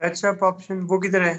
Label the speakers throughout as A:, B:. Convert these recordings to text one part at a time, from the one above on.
A: Touch up option वो किधर है?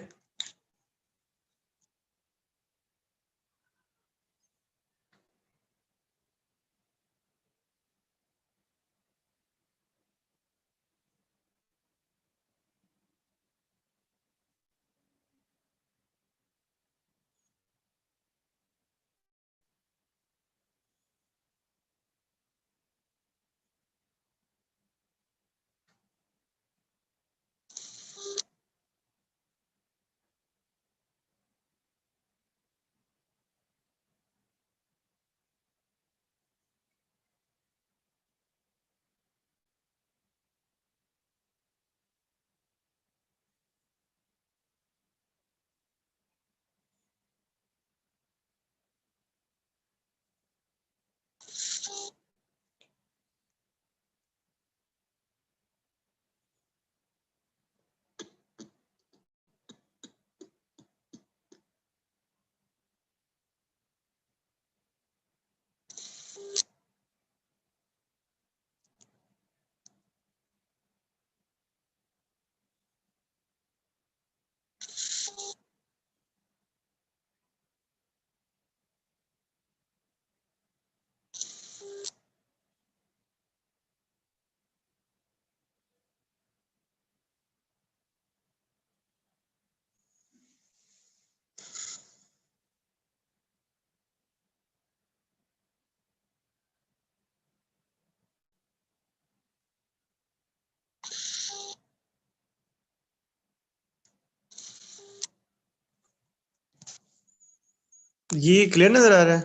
A: ये क्लियर नजर आ रहा है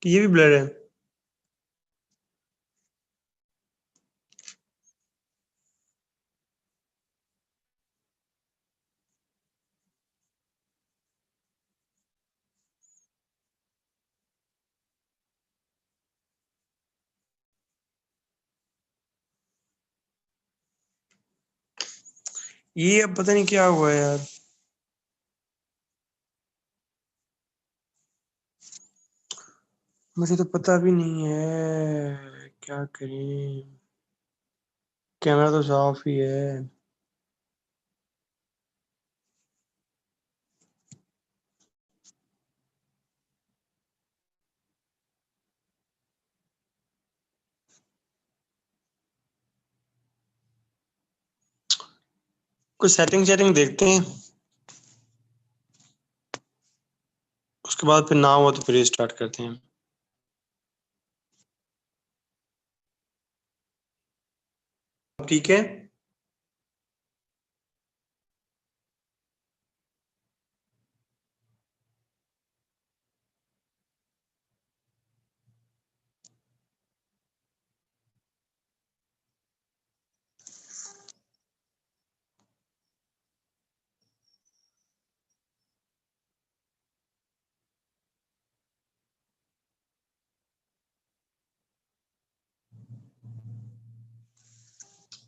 A: कि ये भी ब्लर है? ये अब पता नहीं क्या हुआ है यार। मुझे तो पता भी नहीं है क्या करें। कैमरा तो साफ ही है। कुछ सेटिंग देखते हैं, उसके बाद फिर ना हुआ तो फिर स्टार्ट करते हैं। ठीक है।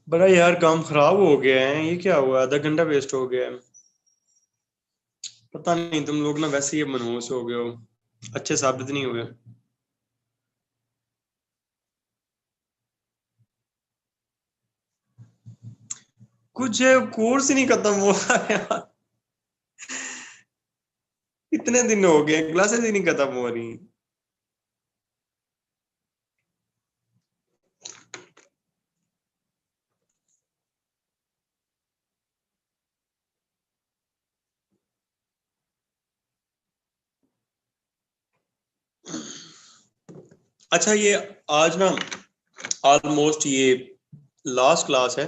A: बड़ा यार काम खराब हो गया है, ये क्या हुआ? आधा घंटा वेस्ट हो गया है। पता नहीं, तुम लोग ना वैसे ही मनहूस हो गए हो, अच्छे साबित नहीं हुए। कुछ कोर्स ही नहीं खत्म हो रहा यार। इतने दिन हो गए, क्लासेस ही नहीं खत्म हो रही। अच्छा, ये आज ना ऑलमोस्ट ये लास्ट क्लास है।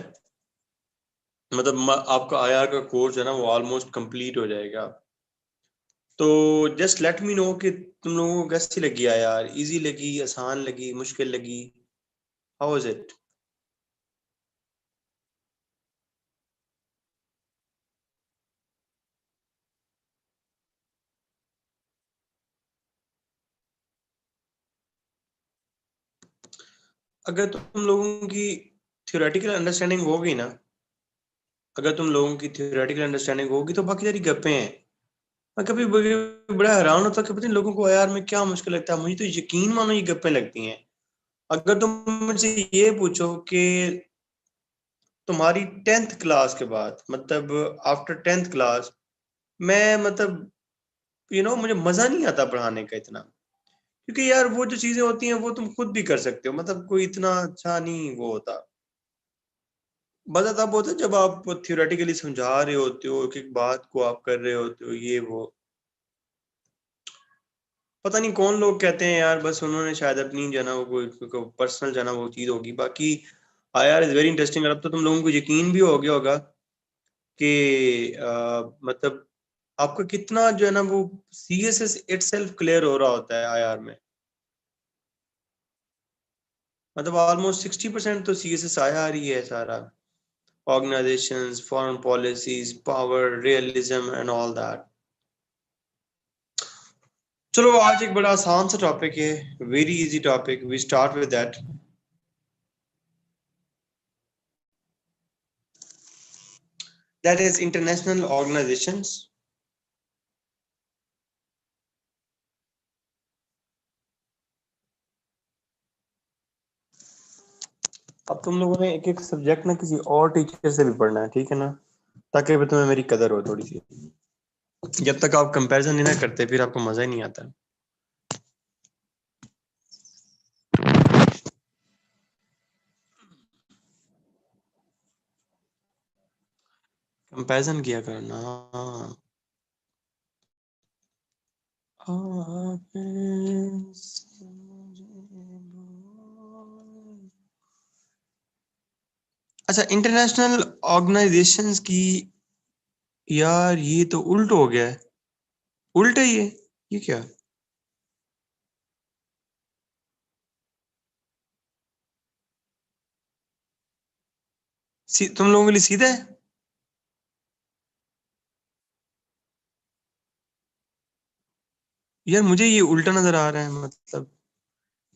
A: मतलब आपका आईआर का कोर्स है ना, वो ऑलमोस्ट कंप्लीट हो जाएगा। तो जस्ट लेट मी नो कि तुम लोगों को कैसी लगी आईआर। इजी लगी, आसान लगी, मुश्किल लगी? How was it? अगर तुम लोगों की थियोरेटिकल अंडरस्टैंडिंग होगी ना, अगर तुम लोगों की थियोरेटिकल अंडरस्टैंडिंग होगी तो बाकी सारी गप्पे हैं। मैं कभी बड़ा हैरान होता कि पता नहीं लोगों को यार में क्या मुश्किल लगता है। मुझे तो यकीन मानो ये गप्पे लगती हैं। अगर तुम मुझसे ये पूछो कि तुम्हारी 10th क्लास के बाद, मतलब आफ्टर 10th क्लास, मैं मतलब मुझे मजा नहीं आता पढ़ाने का इतना, क्योंकि यार वो जो चीजें होती हैं वो तुम खुद भी कर सकते हो, मतलब कोई इतना अच्छा नहीं वो होता। मजा तब होता है जब आप थियोरेटिकली समझा रहे होते हो, एक एक बात को आप कर रहे होते हो, ये वो। पता नहीं कौन लोग कहते हैं यार, बस उन्होंने शायद अपनी जो है ना वो कोई पर्सनल जो है ना वो चीज होगी, बाकी यार इज वेरी इंटरेस्टिंग। अब तो तुम लोगों को यकीन भी हो गया होगा कि मतलब आपका कितना जो है ना वो सीएसएस इटसेल्फ क्लियर हो रहा होता है आईआर में। मतलब ऑलमोस्ट 60% तो सीएसएस आईआर ही है सारा, organisations, foreign policies, power, realism and all that. चलो आज एक बड़ा आसान सा टॉपिक है, very easy topic, we start with that. That is international organisations. अब तुम लोगों ने एक एक सब्जेक्ट ना किसी और टीचर से भी पढ़ना है, ठीक है ना, ताकि भी तुम्हें मेरी कदर हो थोड़ी सी। जब तक आप कंपैरिजन नहीं ना करते फिर आपको मजा ही नहीं आता। कंपैरिजन किया करना। अच्छा, इंटरनेशनल ऑर्गेनाइजेशंस की, यार ये तो उल्ट हो गया है। उल्ट है ये क्या? तुम लोगों के लिए सीधा है? यार मुझे ये उल्टा नजर आ रहा है, मतलब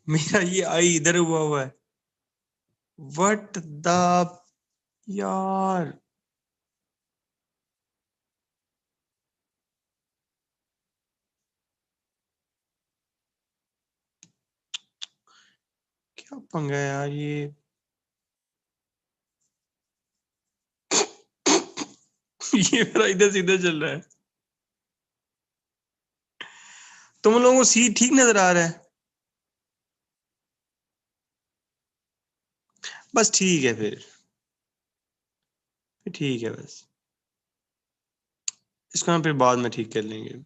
A: मेरा ये आई इधर हुआ है। व्हाट द, यार क्या पंगा है यार ये। ये मेरा इधर से इधर चल रहा है। तुम लोगों को सी ठीक नजर आ रहा है? बस ठीक है फिर ठीक है बस, इसको हम फिर बाद में ठीक कर लेंगे।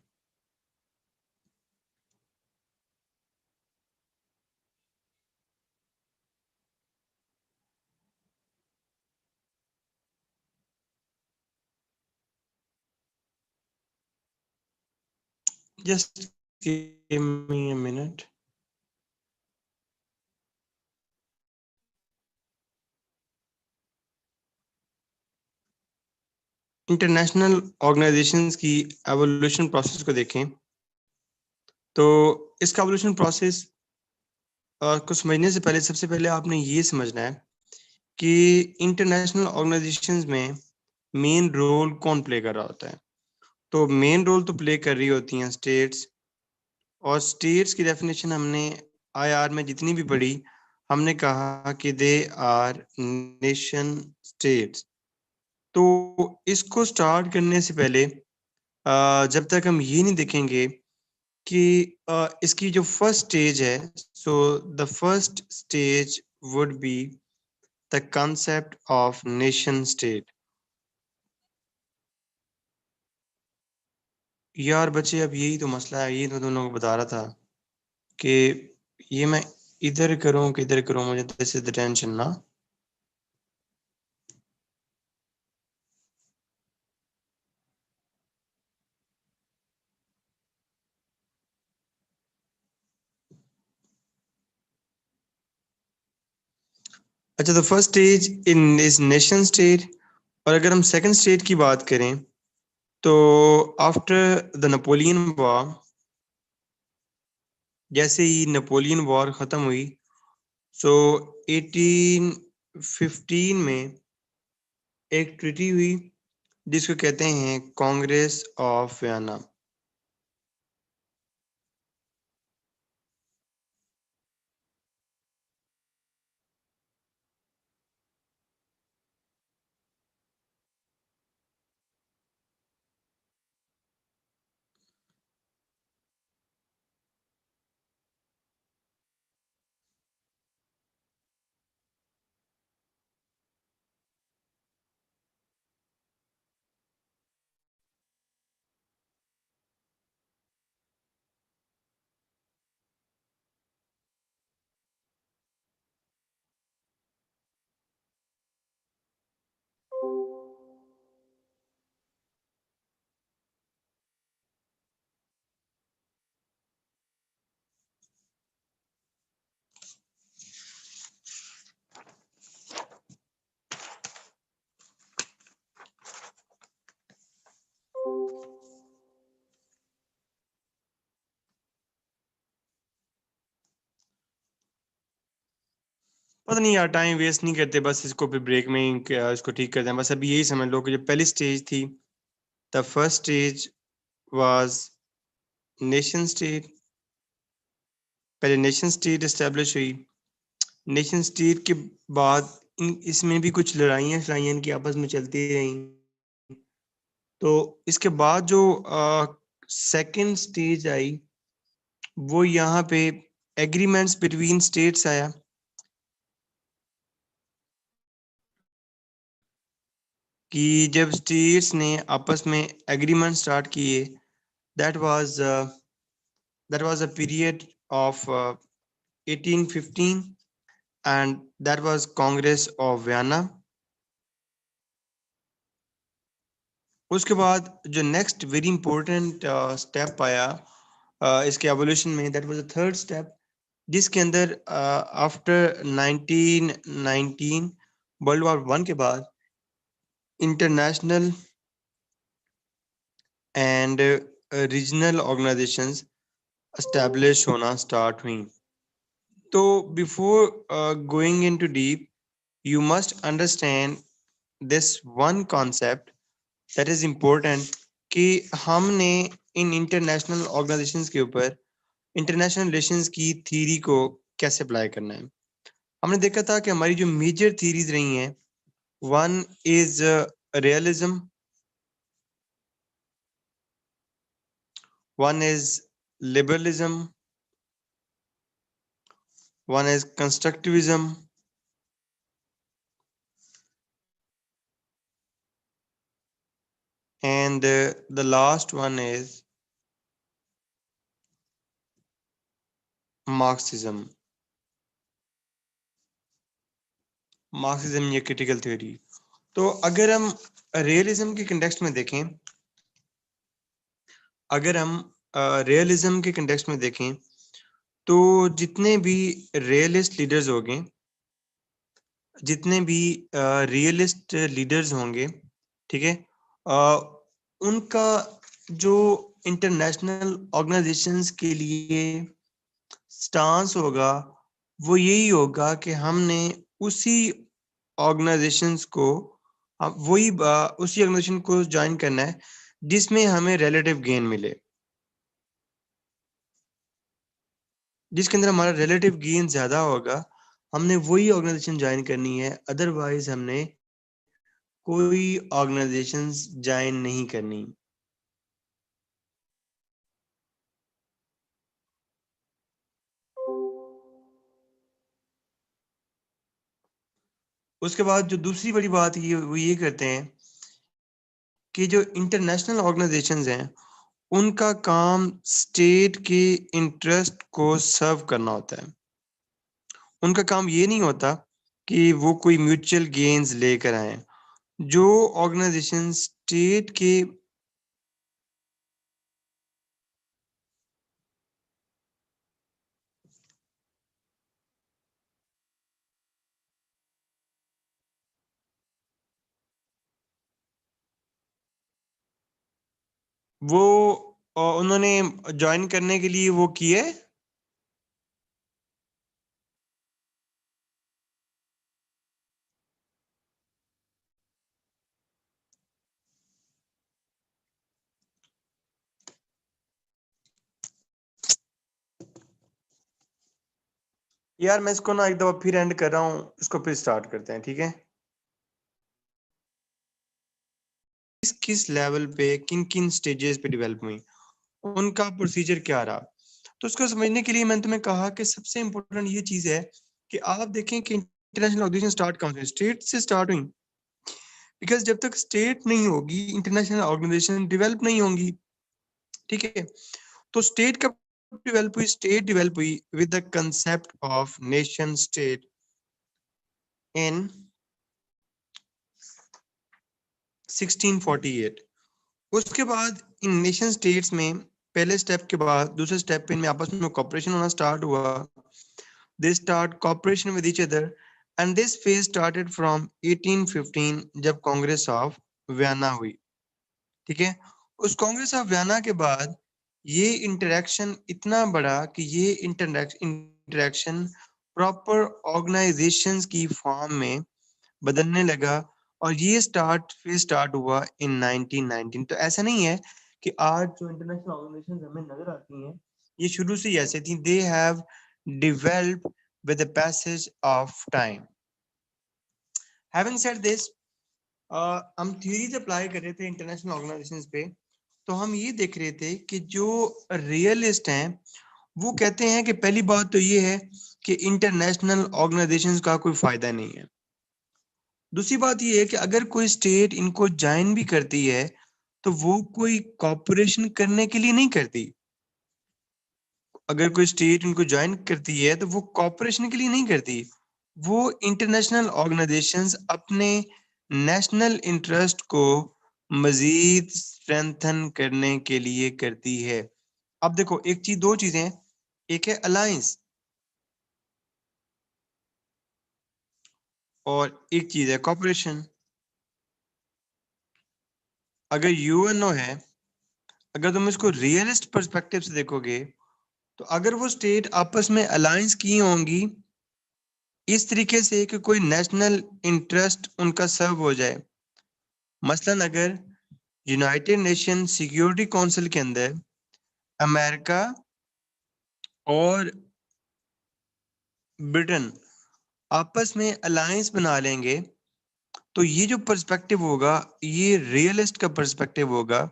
A: Just give me a minute. International organisations की एवोल्यूशन प्रोसेस को देखें तो इसका एवोल्यूशन प्रोसेस को समझने से पहले सबसे पहले आपने ये समझना है कि इंटरनेशनल ऑर्गेनाइजेशंस में मेन रोल कौन प्ले कर रहा होता है। तो मेन रोल तो प्ले कर रही होती हैं स्टेट्स, और स्टेट्स की डेफिनेशन हमने आईआर में जितनी भी पढ़ी, हमने कहा कि दे आर नेशन स्टेट्स। तो इसको स्टार्ट करने से पहले जब तक हम ये नहीं देखेंगे कि इसकी जो फर्स्ट स्टेज है, so the first stage would be the concept of nation state. यार बच्चे, अब यही तो मसला है, यही तो तुम लोगों को बता रहा था कि ये मैं इधर करूं कि इधर करूं, मुझे दिस इज द टेंशन ना। अच्छा, तो first stage in is nation state. और अगर हम सेकंड स्टेट की बात करें तो आफ्टर द नेपोलियन वॉर, जैसे ही नेपोलियन वॉर खत्म हुई, सो 1815 में एक ट्रीटी हुई जिसको कहते हैं कांग्रेस ऑफ वियना। पता नहीं यार, टाइम वेस्ट नहीं करते, बस इसको फिर ब्रेक में ही इसको ठीक करते हैं। बस अभी यही समझ लो कि जो पहली स्टेज थी, the first stage was nation state. पहले नेशन स्टेट एस्टेब्लिश हुई। नेशन स्टेट के बाद इसमें भी कुछ लड़ाइयाँ इनकी आपस में चलती रही। तो इसके बाद जो सेकंड स्टेज आई, वो यहाँ पे एग्रीमेंट्स बिटवीन स्टेट्स आया। कि जब स्टेट्स ने आपस में एग्रीमेंट स्टार्ट किए, that was a period of 1815 and that was Congress of Vienna. उसके बाद जो नेक्स्ट वेरी इंपॉर्टेंट स्टेप आया इसके एवोल्यूशन में, that was the third step, जिसके अंदर आफ्टर 1919 वर्ल्ड वॉर 1 के बाद international and regional organisations establish होना स्टार्ट हुई। तो before going into deep, you must understand this one concept that is important, कि हमने इन इंटरनेशनल ऑर्गेनाइजेशंस के ऊपर इंटरनेशनल रिलेशंस की थ्योरी को कैसे अप्लाई करना है। हमने देखा था कि हमारी जो मेजर थ्योरीज रही हैं, one is realism, one is liberalism, one is constructivism, and the last one is Marxism. Marxism या क्रिटिकल थ्योरी। तो अगर हम रियलिज्म के कंटेक्स्ट में देखें, अगर हम रियलिज्म के कंटेक्स्ट में देखें, तो जितने भी रियलिस्ट लीडर्स होंगे, जितने भी रियलिस्ट लीडर्स होंगे, ठीक है, उनका जो इंटरनेशनल ऑर्गेनाइजेशंस के लिए स्टांस होगा, वो यही होगा कि हमने उसी ऑर्गेनाइजेशंस को उसी ऑर्गेनाइजेशन को ज्वाइन करना है जिसमें हमें रिलेटिव गेन मिले, जिसके अंदर हमारा रिलेटिव गेन ज्यादा होगा, हमने वही ऑर्गेनाइजेशन ज्वाइन करनी है। अदरवाइज हमने कोई ऑर्गेनाइजेशन ज्वाइन नहीं करनी। उसके बाद जो दूसरी बड़ी बात वो ये करते हैं कि जो इंटरनेशनल ऑर्गेनाइजेशंस हैं, उनका काम स्टेट के इंटरेस्ट को सर्व करना होता है। उनका काम ये नहीं होता कि वो कोई म्यूचुअल गेन्स लेकर आए। जो ऑर्गेनाइजेशन स्टेट के वो उन्होंने ज्वाइन करने के लिए वो किए, यार मैं इसको ना एक दफा फिर एंड कर रहा हूँ, इसको फिर स्टार्ट करते हैं, ठीक है। किस लेवल पे किन किन स्टेजेस पे डेवलप हुई, उनका प्रोसीजर क्या रहा, तो उसको समझने के लिए मैंने तुम्हें कहा कि सबसे इम्पोर्टेंट ये चीज है कि आप देखें कि इंटरनेशनल ऑर्गेनाइजेशन स्टार्ट कहाँ से, स्टेट से स्टार्ट हुई। बिकॉज जब तक स्टेट नहीं होगी, इंटरनेशनल ऑर्गेनाइजेशन डेवलप नहीं होंगी, ठीक है। तो स्टेट कब डेवलप हुई? स्टेट डेवलप हुई with the concept of nation state in 1648। उसके बाद इन नेशन स्टेट्स में पहले स्टेप के बाद दूसरे स्टेप पे इनमें आपस में कॉपरेशन होना स्टार्ट हुआ। They start cooperation with each other and this phase started from 1815 जब कांग्रेस ऑफ वियना हुई, ठीक है। उस कांग्रेस ऑफ वियना के बाद ये इंटरेक्शन इतना बड़ा कि ये इंटरेक्शन
B: प्रॉपर ऑर्गेनाइजेशंस की फॉर्म में बदलने लगा और ये स्टार्ट हुआ इन 1919। तो ऐसा नहीं है कि आज जो इंटरनेशनल ऑर्गेनाइजेशंस हमें नजर आती हैं ये शुरू से ही ऐसे थी। They have developed with the passage of time. Having said this, हम थ्योरीज अप्लाई कर रहे थे इंटरनेशनल ऑर्गेनाइजेशंस पे, तो हम ये देख रहे थे कि जो रियलिस्ट हैं वो कहते हैं कि पहली बात तो ये है कि इंटरनेशनल ऑर्गेनाइजेशंस का कोई फायदा नहीं है। दूसरी बात ये है कि अगर कोई स्टेट इनको ज्वाइन भी करती है तो वो कोई कॉपरेशन करने के लिए नहीं करती। अगर कोई स्टेट इनको ज्वाइन करती है तो वो कॉपरेशन के लिए नहीं करती, वो इंटरनेशनल ऑर्गेनाइजेशंस अपने नेशनल इंटरेस्ट को मजीद स्ट्रेंथन करने के लिए करती है। अब देखो एक चीज, दो चीजें, एक है अलायंस और एक चीज है कॉपरेशन। अगर यूएनओ है, अगर तुम इसको रियलिस्ट पर्सपेक्टिव से देखोगे तो अगर वो स्टेट आपस में अलायंस की होंगी इस तरीके से कि कोई नेशनल इंटरेस्ट उनका सर्व हो जाए, मसलन अगर यूनाइटेड नेशन सिक्योरिटी काउंसिल के अंदर अमेरिका और ब्रिटेन आपस में अलायंस बना लेंगे तो ये जो पर्सपेक्टिव होगा ये रियलिस्ट का पर्सपेक्टिव होगा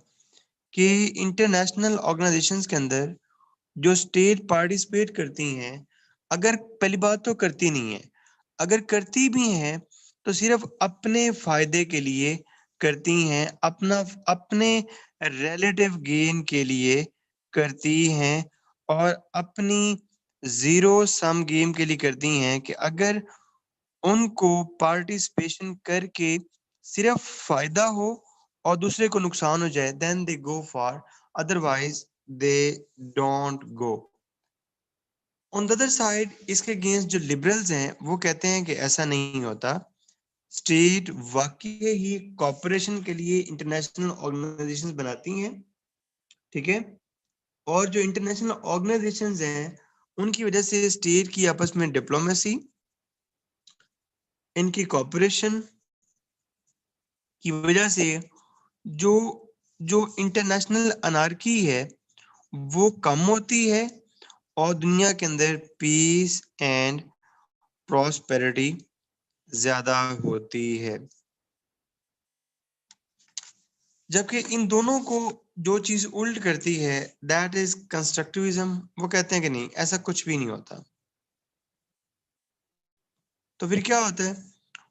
B: कि इंटरनेशनल ऑर्गेनाइजेशंस के अंदर जो स्टेट पार्टिसिपेट करती हैं, अगर पहली बात तो करती नहीं है, अगर करती भी हैं तो सिर्फ अपने फायदे के लिए करती हैं, अपना अपने रिलेटिव गेन के लिए करती हैं और अपनी जीरो सम गेम के लिए करती हैं कि अगर उनको पार्टिसिपेशन करके सिर्फ फायदा हो और दूसरे को नुकसान हो जाए then they go for, otherwise they don't go. On the other side इसके अगेंस्ट जो लिबरल्स हैं वो कहते हैं कि ऐसा नहीं होता, स्टेट वाकई ही कॉपरेशन के लिए इंटरनेशनल ऑर्गेनाइजेशंस बनाती हैं, ठीक है, और जो इंटरनेशनल ऑर्गेनाइजेशंस हैं उनकी वजह से स्टेट की आपस में डिप्लोमेसी, इनकी कॉपरेशन की वजह से जो जो इंटरनेशनल अनार्की है वो कम होती है और दुनिया के अंदर पीस एंड प्रॉस्पेरिटी ज्यादा होती है। जबकि इन दोनों को जो चीज उल्ट करती है दैट इज कंस्ट्रक्टिविज्म। वो कहते हैं कि नहीं ऐसा कुछ भी नहीं होता। तो फिर क्या होता है,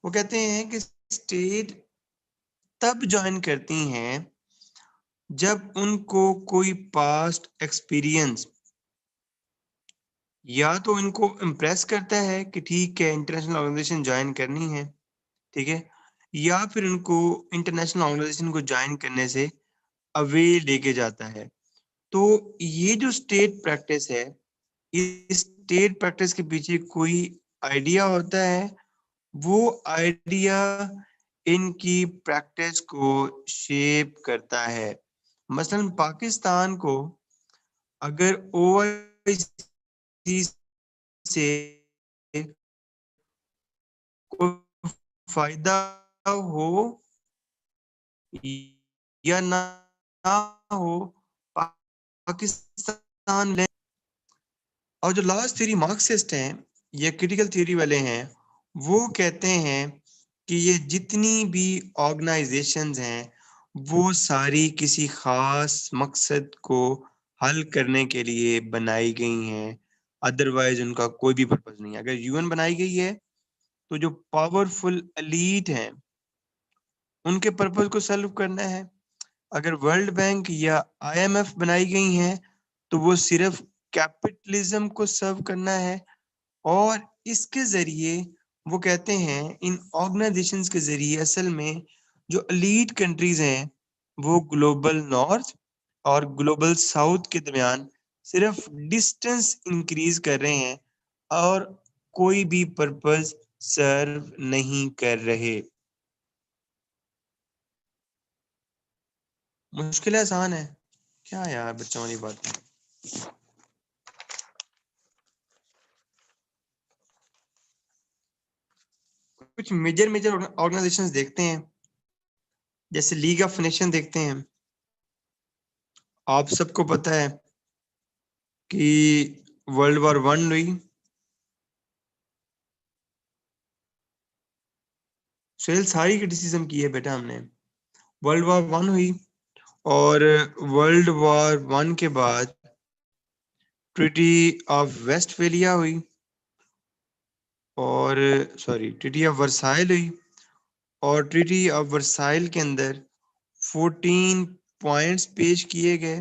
B: वो कहते हैं कि स्टेट तब ज्वाइन करती हैं जब उनको कोई पास्ट एक्सपीरियंस या तो इनको इम्प्रेस करता है कि ठीक है इंटरनेशनल ऑर्गेनाइजेशन ज्वाइन करनी है, ठीक है, या फिर उनको इंटरनेशनल ऑर्गेनाइजेशन को ज्वाइन करने से अवे लेके जाता है। तो ये जो स्टेट प्रैक्टिस है, इस स्टेट प्रैक्टिस के पीछे कोई आइडिया होता है, वो आइडिया इनकी प्रैक्टिस को शेप करता है। मसलन पाकिस्तान को अगर ओआईसी से कोई फायदा हो या ना हो, पाकिस्तान ले। और जो लास्ट थ्योरी मार्क्सिस्ट हैं या क्रिटिकल थ्योरी वाले हैं वो कहते हैं कि ये जितनी भी ऑर्गेनाइजेशंस हैं वो सारी किसी खास मकसद को हल करने के लिए बनाई गई हैं, अदरवाइज उनका कोई भी पर्पस नहीं है। अगर यूएन बनाई गई है तो जो पावरफुल एलीट हैं उनके पर्पस को सॉल्व करना है। अगर वर्ल्ड बैंक या आईएमएफ बनाई गई हैं तो वो सिर्फ कैपिटलिज्म को सर्व करना है। और इसके जरिए वो कहते हैं इन ऑर्गेनाइजेशंस के जरिए असल में जो एलीट कंट्रीज हैं वो ग्लोबल नॉर्थ और ग्लोबल साउथ के दरमियान सिर्फ डिस्टेंस इंक्रीज कर रहे हैं और कोई भी पर्पस सर्व नहीं कर रहे। मुश्किल है आसान है क्या यार, बच्चों वाली बात है। कुछ मेजर मेजर ऑर्गेनाइजेशंस देखते हैं, जैसे लीग ऑफ नेशन देखते हैं। आप सबको पता है कि वर्ल्ड वॉर 1 हुई, सुहेल सारी क्रिटिसिज्म की है बेटा हमने। वर्ल्ड वॉर 1 हुई और वर्ल्ड वॉर 1 के बाद ट्रीटी ऑफ वेस्टफेलिया हुई, और ट्रीटी ऑफ वर्साइल हुई, और ट्रीटी ऑफ वर्साइल के अंदर 14 पॉइंट्स पेश किए गए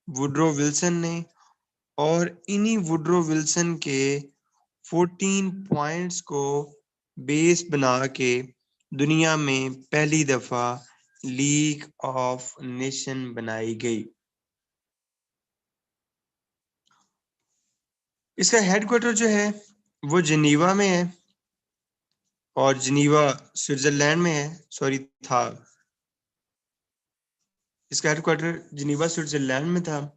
B: वुड्रो विल्सन ने, और इन्हीं वुड्रो विल्सन के 14 पॉइंट्स को बेस बना के दुनिया में पहली दफा लीग ऑफ नेशन बनाई गई। इसका हेडक्वार्टर जो है वो जिनीवा में है, और जिनीवा स्विट्जरलैंड में है, था। इसका हेडक्वार्टर जिनीवा स्विट्जरलैंड में था।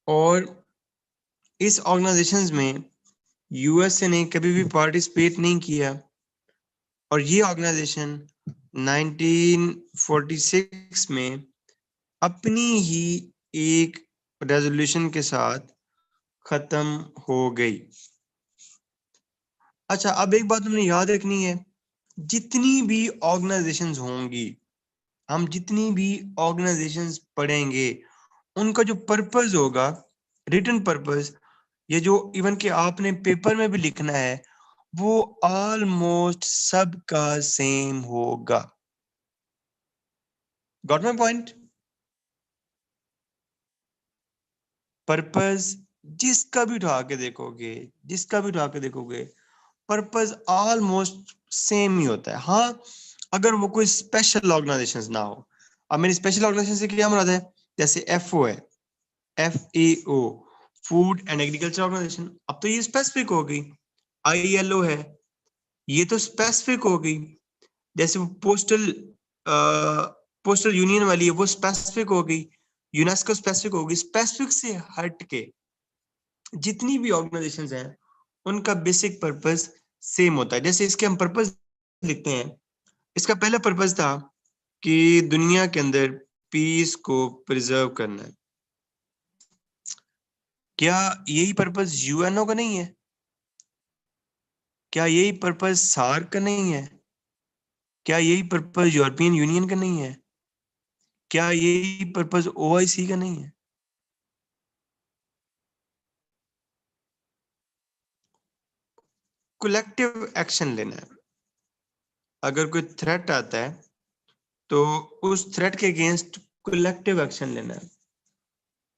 B: और इस ऑर्गेनाइजेशंस में यूएसए ने कभी भी पार्टिसिपेट नहीं किया, और ये ऑर्गेनाइजेशन 1946 में अपनी ही एक रेजोल्यूशन के साथ खत्म हो गई। अच्छा, अब एक बात हमने याद रखनी है, जितनी भी ऑर्गेनाइजेशंस होंगी, हम जितनी भी ऑर्गेनाइजेशंस पढ़ेंगे, उनका जो पर्पस होगा, रिटन पर्पस, ये जो इवन के आपने पेपर में भी लिखना है, वो ऑलमोस्ट सबका सेम होगा। Got my point? पर्पस जिसका भी उठा के देखोगे, पर्पस ऑलमोस्ट सेम ही होता है। हाँ, अगर वो कोई स्पेशल ऑर्गेनाइजेशन ना हो। अब मेरी स्पेशल ऑर्गेनाइजेशन से क्या मुराद है? जैसे FO है, FAO, food and agriculture organisation, अब तो ये स्पेसिफिक हो गई। ILO है, ये तो स्पेसिफिक हो गई। जैसे वो पोस्टल यूनियन वाली है, वो स्पेसिफिक हो गई। यूनेस्को स्पेसिफिक होगी। स्पेसिफिक से हट के जितनी भी ऑर्गेनाइजेशंस हैं, उनका बेसिक पर्पस सेम होता है। जैसे इसके हम पर्पस लिखते हैं, इसका पहला पर्पस था कि दुनिया के अंदर पीस को प्रिजर्व करना है। क्या यही पर्पस UNO का नहीं है? क्या यही पर्पस सार्क का नहीं है? क्या यही पर्पस यूरोपियन यूनियन का नहीं है? क्या यही पर्पस OIC का नहीं है? कलेक्टिव एक्शन लेना है। अगर कोई थ्रेट आता है तो उस थ्रेट के अगेंस्ट कलेक्टिव एक्शन लेना है।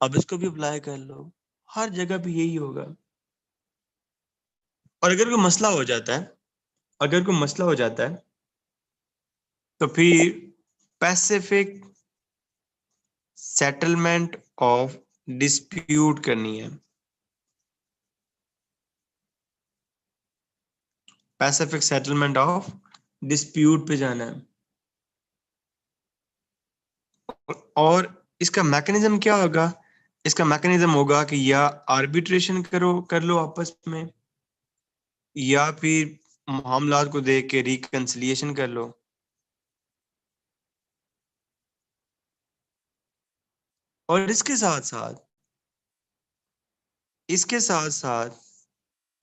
B: अब इसको भी अप्लाई कर लो, हर जगह भी यही होगा। और अगर कोई मसला हो जाता है, तो फिर पैसिफिक सेटलमेंट ऑफ डिस्प्यूट करनी है। पैसिफिक सेटलमेंट ऑफ डिस्प्यूट पे जाना है। और इसका मैकेनिज्म क्या होगा? इसका मैकेनिज्म होगा कि या आर्बिट्रेशन कर लो आपस में, या फिर मामलात को देख के रिकंसिलिएशन कर लो। और इसके साथ साथ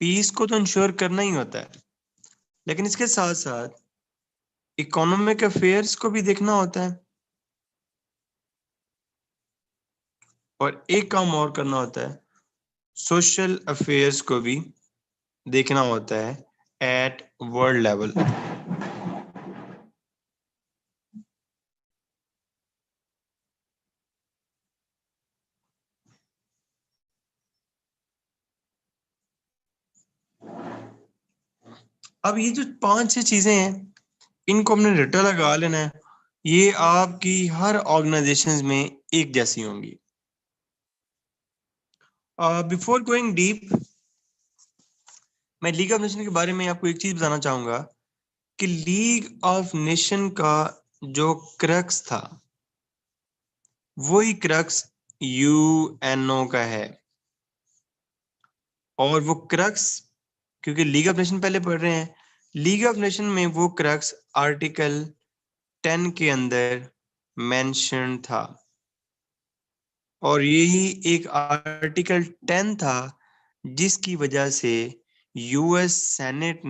B: पीस को तो इंश्योर करना ही होता है, लेकिन इसके साथ साथ इकोनॉमिक अफेयर्स को भी देखना होता है, और एक काम और करना होता है, सोशल अफेयर्स को भी देखना होता है एट वर्ल्ड लेवल। अब ये जो 5-6 चीजें हैं, इनको हमने रट्टा लगा लेना है। ये आपकी हर ऑर्गेनाइजेशन में एक जैसी होंगी। बिफोर गोइंग डीप, मैं लीग ऑफ नेशन के बारे में आपको एक चीज बताना चाहूंगा कि लीग ऑफ नेशन का जो क्रक्स था, वही क्रक्स UNO का है। और वो क्रक्स, क्योंकि लीग ऑफ नेशन पहले पढ़ रहे हैं, लीग ऑफ नेशन में वो क्रक्स आर्टिकल 10 के अंदर मेंशन था, और यही एक आर्टिकल 10 था जिसकी वजह से यूएस सेनेट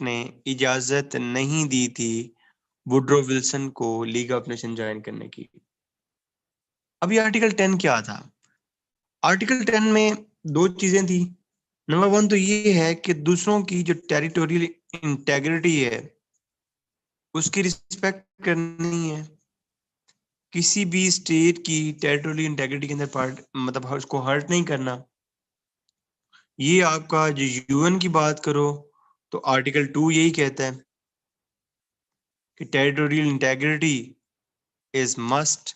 B: ने इजाजत नहीं दी थी वुड्रो विल्सन को लीग ऑफ नेशन ज्वाइन करने की। अब ये आर्टिकल 10 क्या था? आर्टिकल 10 में दो चीजें थी। नंबर 1 तो ये है कि दूसरों की जो टेरिटोरियल इंटेग्रिटी है उसकी रिस्पेक्ट करनी है। किसी भी स्टेट की टेरिटोरियल इंटेग्रिटी के अंदर मतलब उसको हर्ट नहीं करना। ये आपका जो यूएन की बात करो तो आर्टिकल 2 यही कहता है कि territorial integrity is must,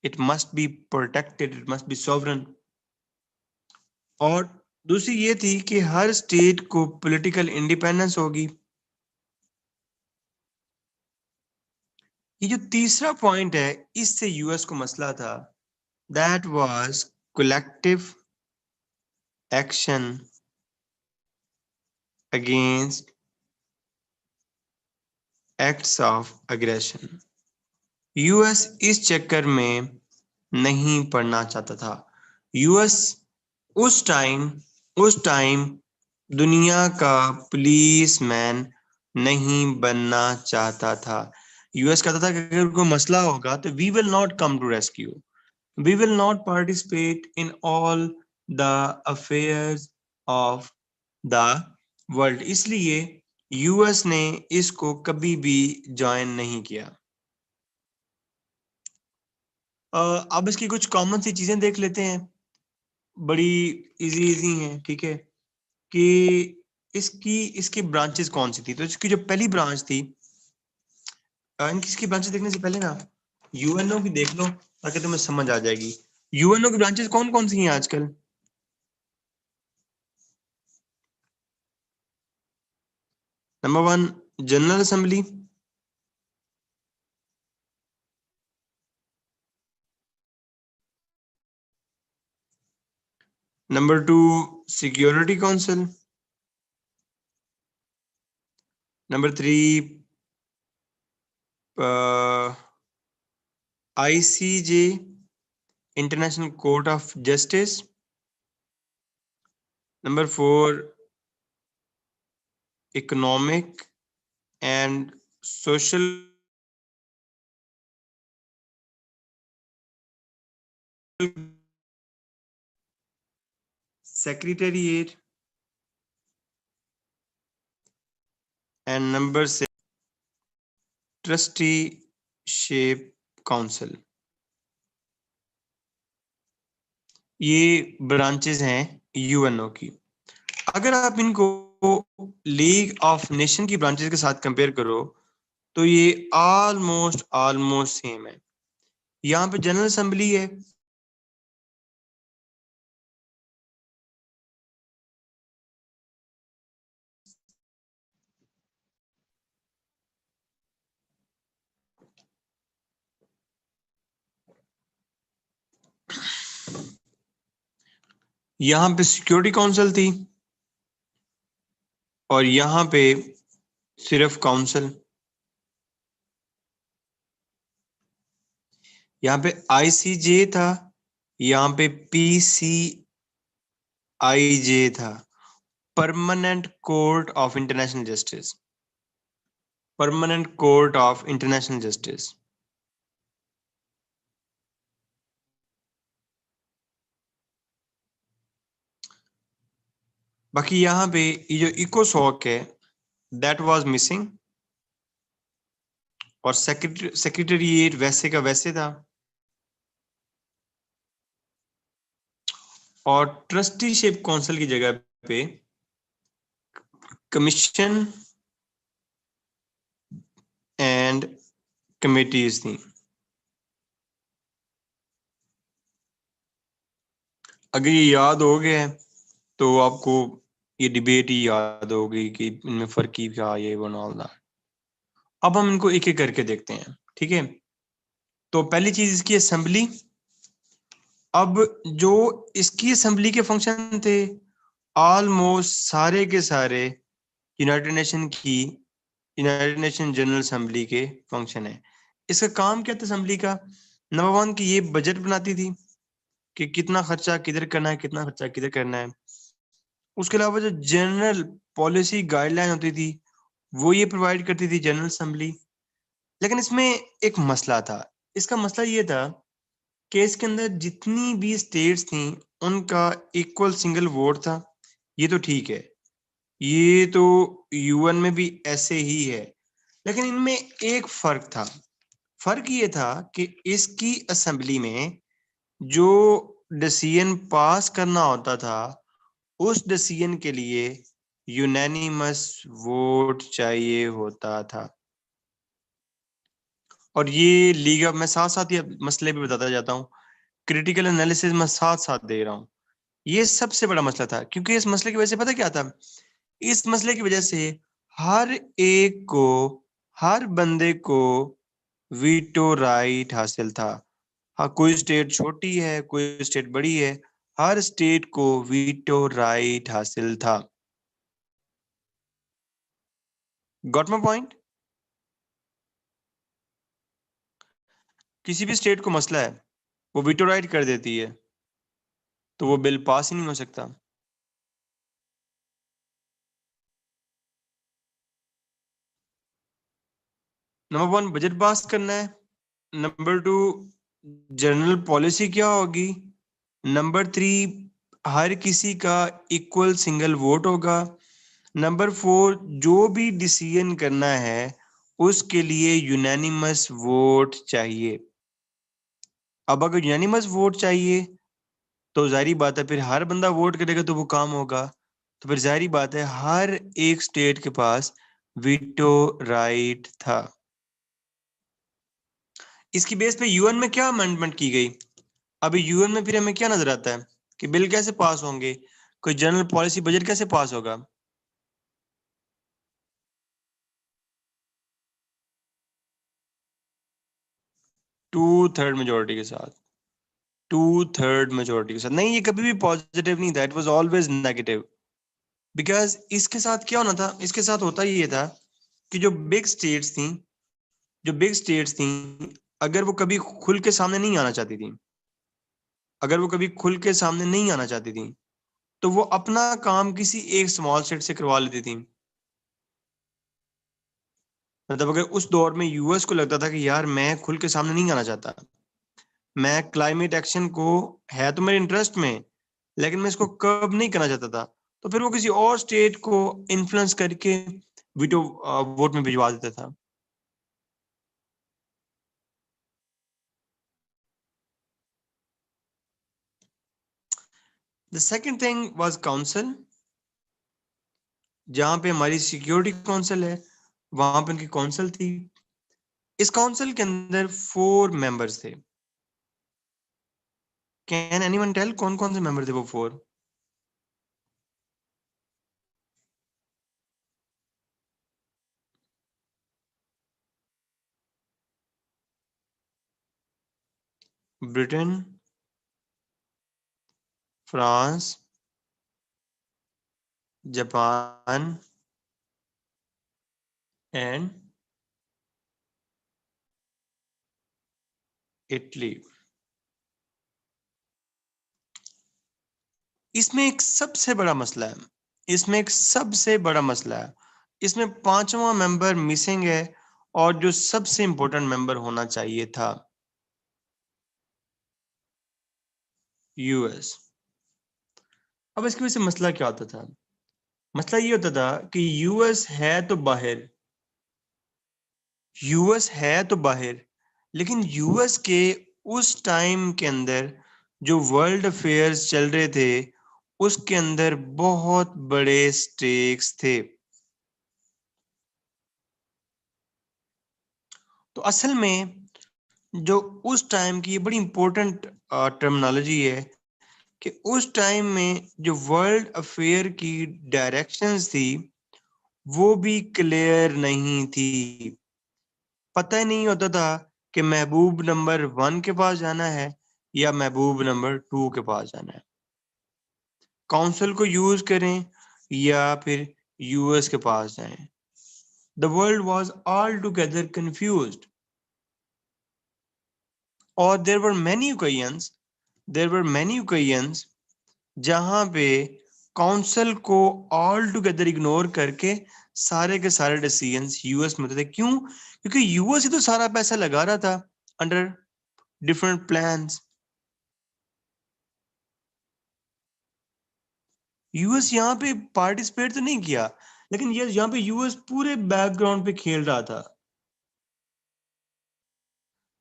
B: it must be protected, it must be sovereign. और दूसरी ये थी कि हर स्टेट को पॉलिटिकल इंडिपेंडेंस होगी। ये जो तीसरा पॉइंट है इससे यूएस को मसला था, that was collective action against acts of aggression. US इस चक्कर में नहीं पड़ना चाहता था। यूएस उस टाइम दुनिया का पुलिसमैन नहीं बनना चाहता था। यूएस कहता था कि अगर कोई मसला होगा तो we will not come to rescue, we will not participate in all the affairs of the world. इसलिए यूएस ने इसको कभी भी ज्वाइन नहीं किया। अब इसकी कुछ कॉमन सी चीजें देख लेते हैं, बड़ी इजी हैं, ठीक है, कि इसकी ब्रांचेस कौन सी थी। तो इसकी जो पहली ब्रांच थी, इसकी ब्रांचेस देखने से पहले ना यूएनओ की देख लो ताकि तुम्हें समझ आ जाएगी। यूएनओ की ब्रांचेस कौन कौन सी हैं आजकल? Number 1 general assembly, number 2 security council, number 3 ICJ international court of justice, number 4 economic and social secretariat, and number 6 trusteeship council. ये ब्रांचेस हैं यूएनओ की। अगर आप इनको लीग ऑफ नेशन की ब्रांचेस के साथ कंपेयर करो तो ये ऑलमोस्ट सेम है। यहाँ पे जनरल असेंबली है, यहाँ पे सिक्योरिटी काउंसिल थी, और यहाँ पे सिर्फ काउंसिल। यहाँ पे आईसीजे था, यहाँ पे पीसीआईजे था, permanent court of international justice, permanent court of international justice. बाकी यहाँ पे ये जो इकोसॉक है दैट वाज मिसिंग, और सेक्रेटेरिएट वैसे का वैसे था, और ट्रस्टीशिप काउंसिल की जगह पे कमीशन एंड कमिटीज थी। अगर ये याद हो गया तो आपको ये डिबेट ही याद होगी कि इनमें फर्क ही क्या, ये वन ऑल दैट। अब हम इनको एक एक करके देखते हैं, ठीक है। तो पहली चीज इसकी असेंबली, अब जो इसकी असेंबली के फंक्शन थे ऑलमोस्ट सारे के सारे यूनाइटेड नेशन जनरल असेंबली के फंक्शन है। इसका काम क्या था असेंबली का? नंबर 1 कि ये बजट बनाती थी कि कितना खर्चा किधर करना है, कितना खर्चा किधर करना है। उसके अलावा जो जनरल पॉलिसी गाइडलाइन होती थी वो ये प्रोवाइड करती थी जनरल असेंबली। लेकिन इसमें एक मसला था। इसका मसला ये था कि इसके अंदर जितनी भी स्टेट्स थी उनका इक्वल सिंगल वोट था। ये तो ठीक है, ये तो यूएन में भी ऐसे ही है। लेकिन इनमें एक फर्क था। फर्क ये था कि इसकी असेंबली में जो डिसीजन पास करना होता था उस डिसीजन के लिए यूनानिमस वोट चाहिए होता था। और ये लीग मैं साथ साथ ये मसले भी बताता जाता हूँ, क्रिटिकल एनालिसिस मैं साथ साथ दे रहा हूँ। ये सबसे बड़ा मसला था क्योंकि इस मसले की वजह से पता क्या था? इस मसले की वजह से हर एक को, हर बंदे को वीटो राइट हासिल था। हाँ, कोई स्टेट छोटी है, कोई स्टेट बड़ी है, हर स्टेट को वीटो राइट हासिल था। Got my point? किसी भी स्टेट को मसला है, वो वीटो राइट कर देती है, तो वो बिल पास ही नहीं हो सकता। नंबर 1 बजट पास करना है। नंबर 2 जनरल पॉलिसी क्या होगी। नंबर 3 हर किसी का इक्वल सिंगल वोट होगा। नंबर 4 जो भी डिसीजन करना है उसके लिए यूनानिमस वोट चाहिए। अब अगर यूनानिमस वोट चाहिए तो जाहिर बात है फिर हर बंदा वोट करेगा तो वो काम होगा। तो फिर जाहिर बात है हर एक स्टेट के पास वीटो राइट था। इसकी बेस पे यूएन में क्या अमेंडमेंट की गई? अभी यूएन में फिर हमें क्या नजर आता है कि बिल कैसे पास होंगे, कोई जनरल पॉलिसी बजट कैसे पास होगा? 2/3 मेजोरिटी के साथ। 2/3 मेजोरिटी के साथ नहीं, ये कभी भी पॉजिटिव नहीं था, it was always negative. Because इसके साथ क्या होना था, इसके साथ होता ये था कि जो बिग स्टेट्स थी अगर वो कभी खुल के सामने नहीं आना चाहती थी, अगर वो कभी खुल के सामने नहीं आना चाहती थी तो वो अपना काम किसी एक स्मॉल स्टेट से करवा लेती थी। मतलब अगर उस दौर में यूएस को लगता था कि यार मैं खुल के सामने नहीं आना चाहता, मैं क्लाइमेट एक्शन को है तो मेरे इंटरेस्ट में लेकिन मैं इसको कब नहीं करना चाहता था, तो फिर वो किसी और स्टेट को इन्फ्लुएंस करके वीटो वोट में भिजवा देता था। The second thing was council. जहां पे हमारी सिक्योरिटी काउंसिल है वहां पे उनकी काउंसिल थी। इस काउंसिल के अंदर 4 मेंबर्स थे। कैन एनीवन टेल कौन कौन से मेंबर थे वो 4? Britain, France, Japan and Italy. इसमें एक सबसे बड़ा मसला है, इसमें एक सबसे बड़ा मसला है। इसमें 5वां मेंबर मिसिंग है और जो सबसे इंपॉर्टेंट मेंबर होना चाहिए था, यूएस। अब इसकी वजह से मसला क्या होता था? मसला ये होता था कि यूएस है तो बाहर, लेकिन यूएस के उस टाइम के अंदर जो वर्ल्ड अफेयर्स चल रहे थे उसके अंदर बहुत बड़े स्टेक्स थे। तो असल में जो उस टाइम की ये बड़ी इंपॉर्टेंट टर्मिनोलॉजी है कि उस टाइम में जो वर्ल्ड अफेयर की डायरेक्शंस थी वो भी क्लियर नहीं थी। पता ही नहीं होता था कि महबूब नंबर 1 के पास जाना है या महबूब नंबर 2 के पास जाना है, काउंसिल को यूज करें या फिर यूएस के पास जाएं। The world was altogether confused. और there were many occasions जहां पे काउंसिल को ऑल टुगेदर इग्नोर करके सारे के सारे डिसीजंस यूएस में होते थे। क्यों? क्योंकि यूएस ही तो सारा पैसा लगा रहा था अंडर डिफरेंट प्लान्स। यूएस यहाँ पे पार्टिसिपेट तो नहीं किया, लेकिन ये यहाँ पे यूएस पूरे बैकग्राउंड पे खेल रहा था,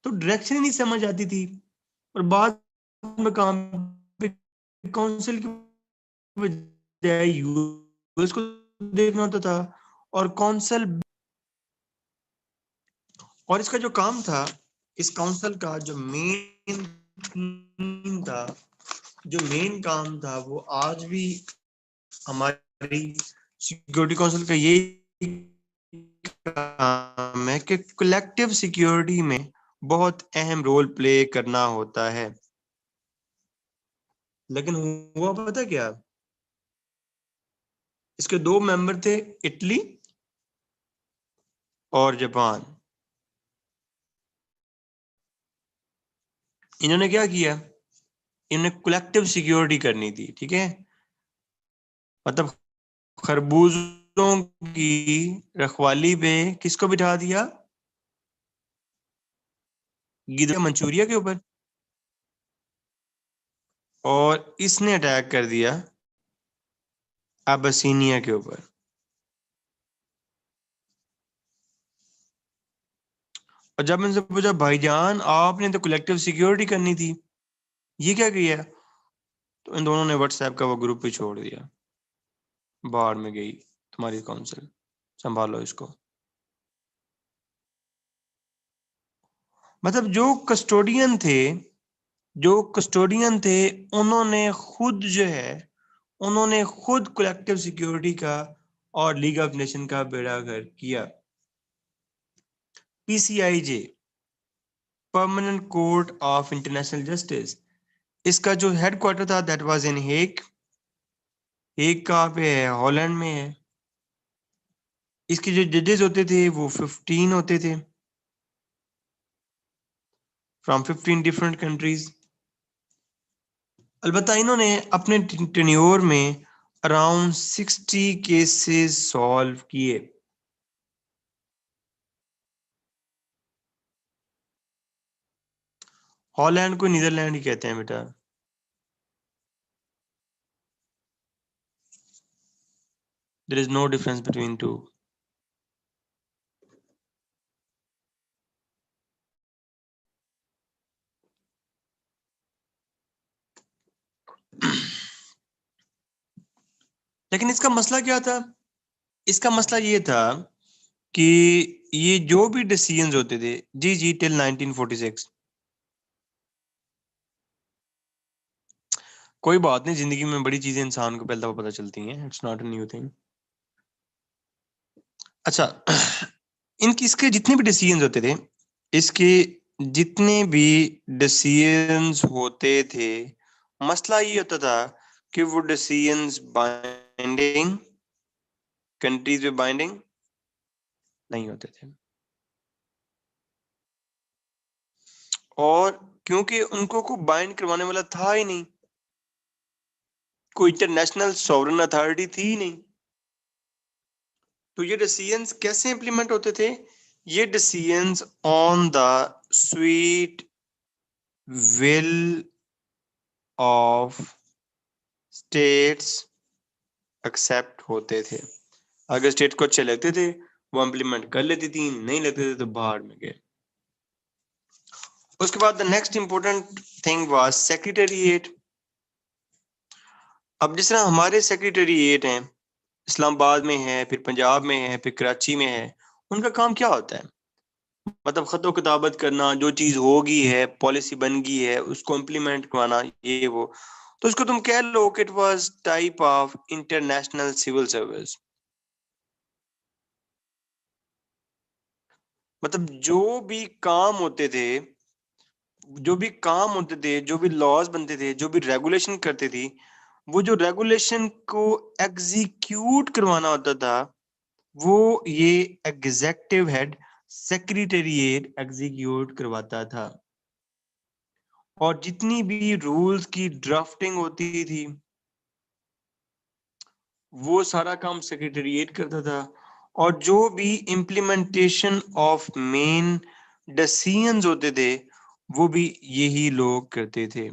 B: तो डायरेक्शन ही नहीं समझ आती थी। और बाद में काम पे काउंसिल की बजाय यूएस को देखना होता था, और काउंसिल और इसका जो काम था, इस काउंसिल का जो मेन काम था वो आज भी हमारी सिक्योरिटी काउंसिल का यही काम है कि कलेक्टिव सिक्योरिटी में बहुत अहम रोल प्ले करना होता है। लेकिन हुआ पता क्या, इसके 2 मेंबर थे, इटली और जापान। इन्होंने क्या किया, इन्होंने कलेक्टिव सिक्योरिटी करनी थी, ठीक है, मतलब खरबूजों की रखवाली पे किसको बिठा दिया, गिदर मंचूरिया के ऊपर, और इसने अटैक कर दिया अबसीनिया के ऊपर। और जब मैंने पूछा भाईजान आपने तो कलेक्टिव सिक्योरिटी करनी थी, ये क्या किया, तो इन दोनों ने व्हाट्सएप का वो ग्रुप ही छोड़ दिया, बाहर में गई तुम्हारी काउंसिल, संभालो इसको। मतलब जो कस्टोडियन थे उन्होंने खुद कलेक्टिव सिक्योरिटी का और लीग ऑफ नेशन का बेड़ा गर्क किया। PCIJ, permanent court of international justice, इसका जो हेडक्वार्टर था that was in Hague. Hague कहाँ पे है, हॉलैंड में है। इसके जो जजेस होते थे वो 15 होते थे फ्रॉम 15 डिफरेंट कंट्रीज। अलबत्ता इन्होंने अपने टेन्योर में अराउंड 60 केसेस सॉल्व किए। हॉलैंड को नीदरलैंड ही कहते हैं बेटा। There is no difference between two. लेकिन इसका मसला क्या था, इसका मसला ये था कि ये जो भी डिसीजंस होते थे, जी टिल 1946, कोई बात नहीं, जिंदगी में बड़ी चीजें इंसान को पहले पता चलती हैं, it's not a new thing. अच्छा, इसके जितने भी डिसीजंस होते थे, इसके जितने भी डिसीजंस होते थे, मसला ये होता था कि वो डिसीजंस बाइंडिंग, कंट्रीज पे बाइंडिंग नहीं होते थे। और क्योंकि उनको को बाइंड करवाने वाला था ही नहीं, कोई इंटरनेशनल सॉवरेन अथॉरिटी थी ही नहीं, तो ये डिसीजंस कैसे इंप्लीमेंट होते थे, ये decisions on the sweet will of states except होते थे। अगर स्टेट को अच्छे लगते थे वो इंप्लीमेंट कर लेती थी, नहीं लगते थे तो बाहर में गए। उसके बाद the next important thing was secretariat. अब जिस तरह हमारे सेक्रेटेरिएट हैं, इस्लामाबाद में है, फिर पंजाब में है, फिर कराची में है, उनका काम क्या होता है, मतलब खतो किताबत करना, जो चीज होगी है, पॉलिसी बन गई है, उसको इम्प्लीमेंट करवाना, ये वो। तो उसको तुम कह लो कि it was type of international civil service. मतलब जो भी काम होते थे जो भी काम होते थे, जो भी लॉज बनते थे, जो भी रेगुलेशन करते थे, वो जो रेगुलेशन को एग्जीक्यूट करवाना होता था वो ये एग्जीक्यूटिव हेड सेक्रेटेरिएट एग्जीक्यूट करवाता था। और जितनी भी रूल्स की ड्राफ्टिंग होती थी वो सारा काम सेक्रेटेरिएट करता था। और जो भी इम्प्लीमेंटेशन ऑफ मेन डिसीजंस होते थे वो भी यही लोग करते थे।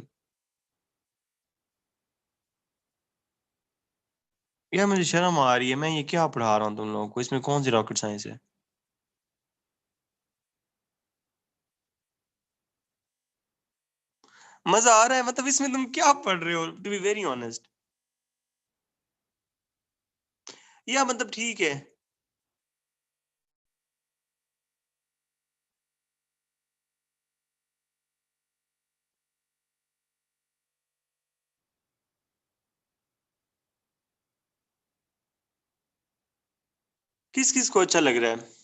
B: यार मुझे शर्म आ रही है, मैं ये क्या पढ़ा रहा हूँ तुम लोगों को, इसमें कौन सी रॉकेट साइंस है। मजा आ रहा है मतलब इसमें तुम क्या पढ़ रहे हो, टू बी वेरी ऑनेस्ट। या मतलब ठीक है। किस किस को अच्छा लग रहा है।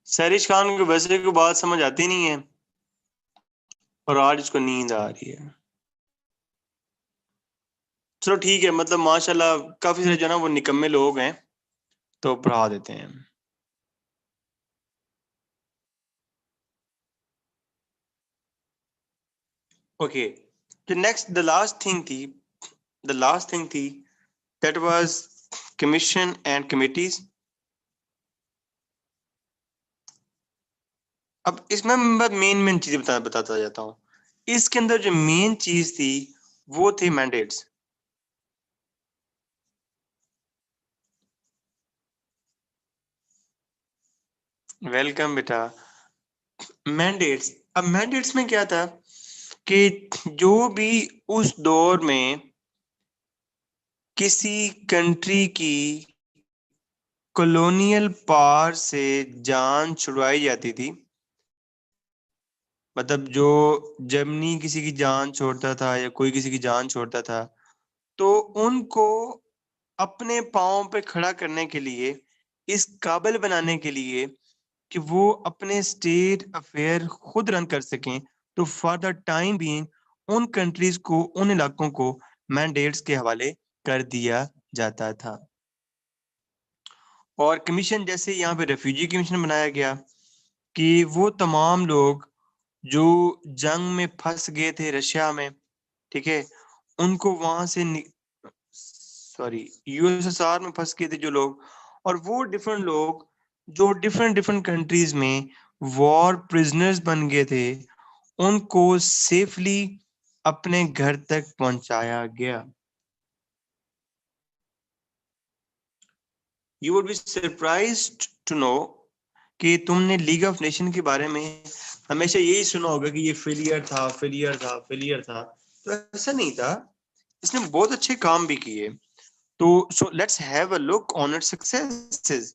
B: सैरिश खान को वैसे को बात समझ आती नहीं है और आज इसको नींद आ रही है। चलो ठीक है, मतलब माशाल्लाह काफी सारे जो है ना वो निकम्मे लोग हैं तो पढ़ा देते हैं। ओके, तो नेक्स्ट द लास्ट थिंग थी that was commission and committees. अब इसमें मैं मेन मेन चीजें बताता जाता हूँ। इसके अंदर जो मेन चीज थी वो थे मैंडेट्स। वेलकम बेटा। मैंडेट्स, अब मैंडेट्स में क्या था कि जो भी उस दौर में किसी कंट्री की कॉलोनियल पावर से जान छुड़वाई जाती थी, मतलब जो जर्मनी किसी की जान छोड़ता था या कोई किसी की जान छोड़ता था तो उनको अपने पाँव पे खड़ा करने के लिए, इस काबिल बनाने के लिए कि वो अपने स्टेट अफेयर खुद रन कर सकें, तो फॉर द टाइम बीइंग उन कंट्रीज को, उन इलाकों को मैंडेट्स के हवाले कर दिया जाता था। और कमीशन जैसे यहाँ पे रेफ्यूजी कमीशन बनाया गया कि वो तमाम लोग जो जंग में फंस गए थे रशिया में, ठीक है, उनको वहां से सॉरी यूएसएसआर में फंस गए थे जो लोग, और वो डिफरेंट लोग जो डिफरेंट डिफरेंट कंट्रीज में वॉर प्रिजनर्स बन गए थे उनको सेफली अपने घर तक पहुंचाया गया। You would be surprised to know कि तुमने लीग ऑफ नेशन के बारे में हमेशा यही सुना होगा कि ये फेलियर था, फेलियर था, फेलियर था। तो ऐसा नहीं था, इसने बहुत अच्छे काम भी किए। तो so let's have a look on it's successes,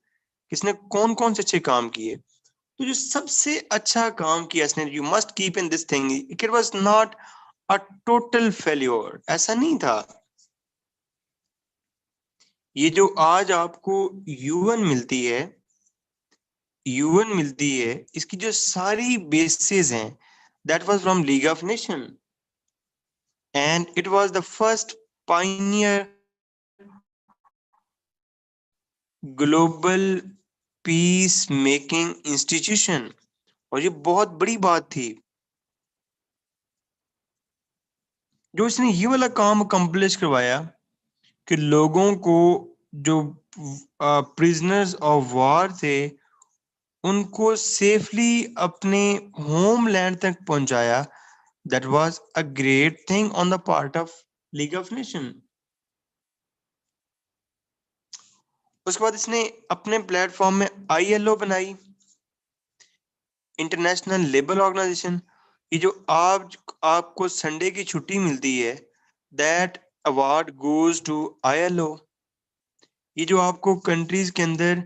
B: किसने कौन कौन से अच्छे काम किए। तो जो सबसे अच्छा काम किया इसने, you must keep in this thing, it was not a total failure, ऐसा नहीं था। ये जो आज आपको यूएन मिलती है, यूएन मिलती है, इसकी जो सारी बेसिस हैं that was from league of nation and it was the first Pioneer global piece making institution. और ये बहुत बड़ी बात थी जो इसने ये वाला काम अकम्प्लिश करवाया कि लोगों को जो प्रिजनर्स ऑफ वॉर थे उनको सेफली अपने होमलैंड तक पहुंचाया। That was a great thing on the part of league of nation. उसके बाद इसने अपने प्लेटफॉर्म में आईएलओ बनाई, इंटरनेशनल लेबर ऑर्गेनाइजेशन। ये जो आपको संडे की छुट्टी मिलती है, that award goes to ILO. ये जो आपको कंट्रीज के अंदर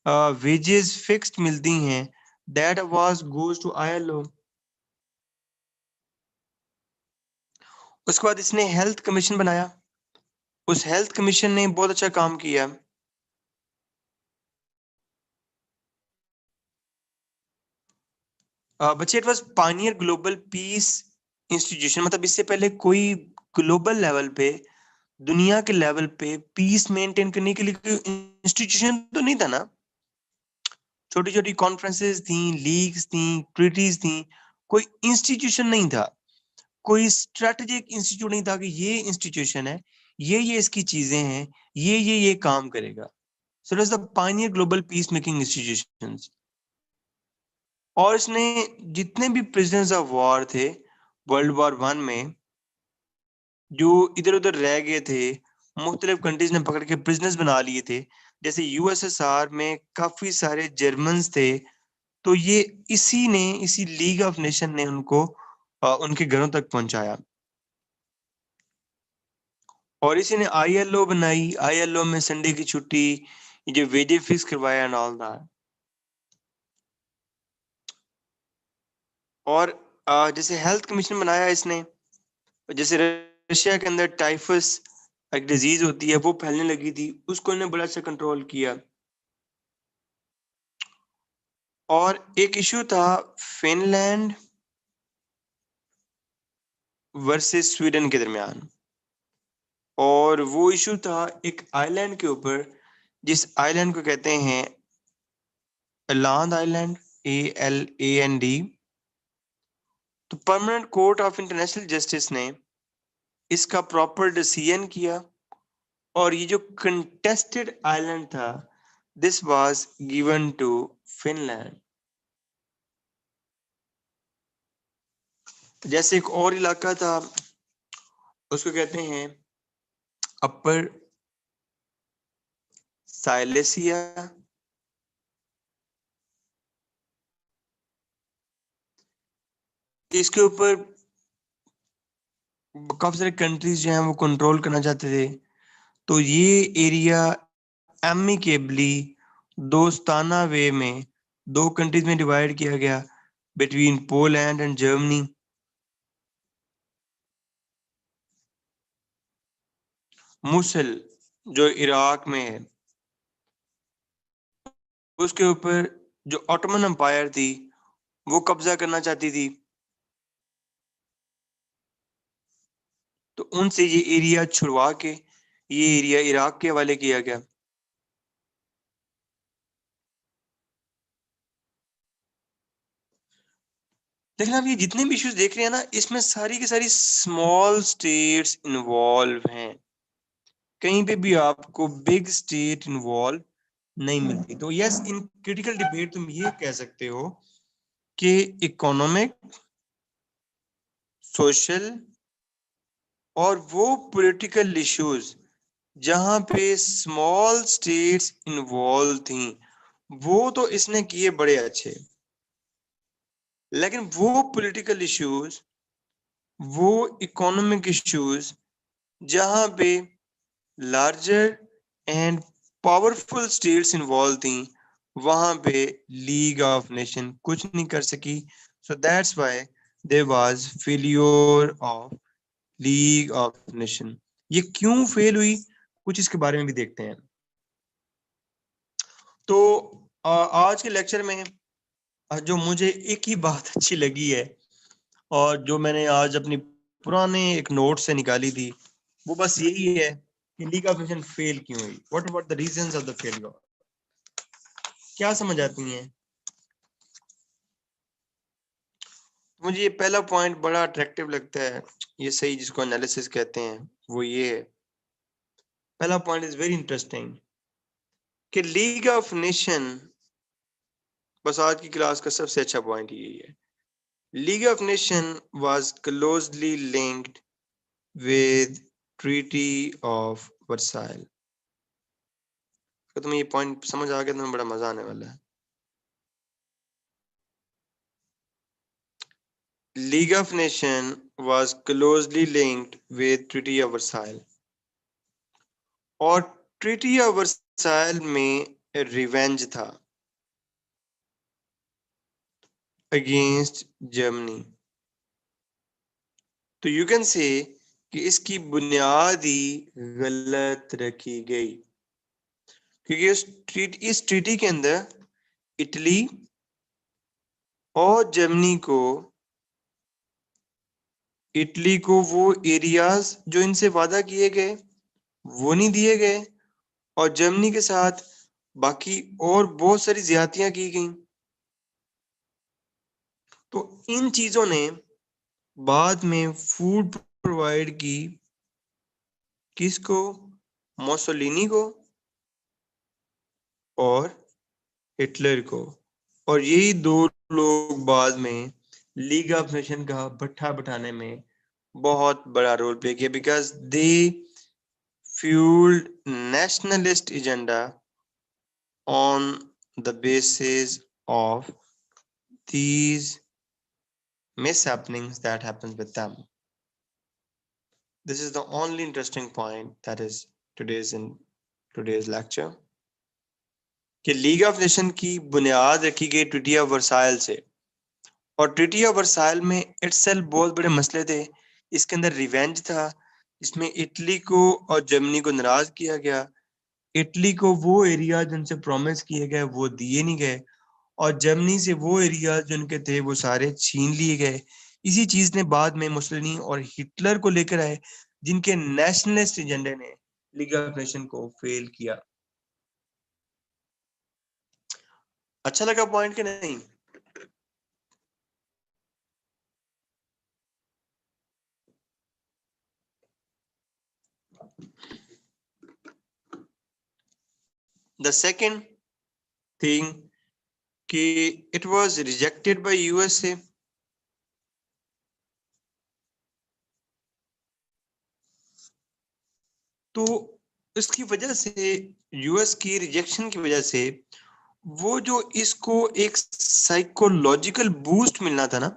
B: वेजेस फिक्स्ड मिलती हैं, दैट आवाज गोज टू ILO। उसके बाद इसने हेल्थ कमीशन बनाया, उस हेल्थ कमीशन ने बहुत अच्छा काम किया। बच्चे it was Pioneer global piece institution, मतलब इससे पहले कोई ग्लोबल लेवल पे, दुनिया के लेवल पे पीस मेंटेन करने के लिए कोई इंस्टीट्यूशन तो नहीं था ना। छोटी छोटी कॉन्फ्रेंसेस थी, लीग्स थी, ट्रीटीज थी, कोई इंस्टीट्यूशन नहीं था, कोई स्ट्रेटेजिक इंस्टीट्यूट नहीं था कि ये इंस्टीट्यूशन है, ये इसकी चीजें हैं, ये काम करेगा। So it was the Pioneer global piece making institutions. और इसने जितने भी प्रिजनर्स ऑफ वॉर थे वर्ल्ड वॉर 1 में, जो इधर उधर रह गए थे, मुख्तलिफ कंट्रीज ने पकड़ के प्रिजनर्स बना लिए थे, जैसे USSR में काफी सारे जर्मन्स थे, तो ये इसी लीग ऑफ नेशन ने उनको उनके घरों तक पहुंचाया। और इसी ने ILO बनाई, ILO में संडे की छुट्टी, ये जो वेजेस फिक्स करवाया एंड ऑल दैट। और जैसे हेल्थ कमीशन बनाया इसने, जैसे रशिया के अंदर टाइफस एक डिजीज होती है, वो फैलने लगी थी, उसको इन्होंने बड़ा अच्छा कंट्रोल किया। और एक इशू था फिनलैंड वर्सेस स्वीडन के दरमियान, और वो इशू था एक आइलैंड के ऊपर, जिस आइलैंड को कहते हैं अलांद आइलैंड, ALAND। तो permanent court of international justice ने इसका प्रॉपर डिसीजन किया, और ये जो कंटेस्टेड आइलैंड था, this was given to Finland. जैसे एक और इलाका था, उसको कहते हैं अपर साइलेसिया। इसके ऊपर काफी सारे कंट्रीज जो हैं वो कंट्रोल करना चाहते थे, तो ये एरिया एमिकेबली, दोस्ताना वे में, दो कंट्रीज में डिवाइड किया गया, बिटवीन पोलैंड एंड जर्मनी। मुसल जो इराक में है, उसके ऊपर जो ऑटोमन एम्पायर थी वो कब्जा करना चाहती थी, तो उनसे ये एरिया छुड़वा के ये एरिया इराक के हवाले किया गया। लेकिन आप ये जितने भी इश्यूज देख रहे हैं ना, इसमें सारी की सारी स्मॉल स्टेट्स इन्वॉल्व हैं, कहीं पे भी आपको बिग स्टेट इन्वॉल्व नहीं मिलती। तो यस, इन क्रिटिकल डिबेट तुम ये कह सकते हो कि इकोनॉमिक, सोशल और वो पॉलिटिकल इश्यूज जहां पे स्मॉल स्टेट्स इन्वॉल्व थी, वो तो इसने किए बड़े अच्छे। लेकिन वो पॉलिटिकल इश्यूज, वो इकोनॉमिक इश्यूज जहां पे larger and powerful states involve थी, वहां पे लीग ऑफ नेशन कुछ नहीं कर सकी। So that's why there was failure of league of nation. ये क्यों फेल हुई, कुछ इसके बारे में भी देखते हैं। तो आज के लेक्चर में जो मुझे एक ही बात अच्छी लगी है, और जो मैंने आज अपनी पुराने एक नोट से निकाली थी, वो बस यही है कि लीग ऑफ नेशन फेल क्यों हुई। What about the reasons of the failure, क्या समझ आती हैं? मुझे ये पहला पॉइंट बड़ा अट्रैक्टिव लगता है, ये सही जिसको एनालिसिस कहते हैं, वो ये है। पहला पॉइंट इज वेरी इंटरेस्टिंग कि लीग ऑफ नेशन, बस आज की क्लास का सबसे अच्छा पॉइंट यही है, league of nation was closely linked with Treaty of Versailles। तो तुम्हें ये पॉइंट समझ आ गया, तुम्हें बड़ा मजा आने वाला है। League of Nations was closely linked with Treaty of Versailles, और Treaty of Versailles में रिवेंज था अगेंस्ट जर्मनी। तो यू कैन से कि इसकी बुनियाद ही गलत रखी गई, क्योंकि इस ट्रीटी के अंदर इटली और जर्मनी को वो एरियाज जो इनसे वादा किए गए वो नहीं दिए गए, और जर्मनी के साथ बाकी और बहुत सारी ज्यादतियां की गई। तो इन चीजों ने बाद में फूड प्रोवाइड की किसको? मोसोलिनी को और हिटलर को। और यही दो लोग बाद में लीग ऑफ नेशन का भट्ठा बैठाने में बहुत बड़ा रोल प्ले किया, because they fuelled nationalist agenda on the basis of these mishappenings that happens with them. This is the only interesting point that is today's lecture, कि लीग ऑफ नेशन की बुनियाद रखी गई ट्रीटी ऑफ वर्साइल से, और treaty of Versailles में itself बहुत बड़े मसले थे। इसके अंदर रिवेंज था, इसमें इटली को और जर्मनी को नाराज किया गया। इटली को वो एरिया जिनसे प्रॉमिस किए गए वो दिए नहीं गए, और जर्मनी से वो एरिया जिनके थे वो सारे छीन लिए गए। इसी चीज ने बाद में मुसोलिनी और हिटलर को लेकर आए, जिनके नेशनलिस्ट एजेंडे ने लीग ऑफ नेशन को फेल किया। अच्छा लगा पॉइंट कि नहीं? द सेकेंड थिंग कि it was rejected by USA. तो इसकी वजह से, यूएस की रिजेक्शन की वजह से, वो जो इसको एक साइकोलॉजिकल बूस्ट मिलना था ना,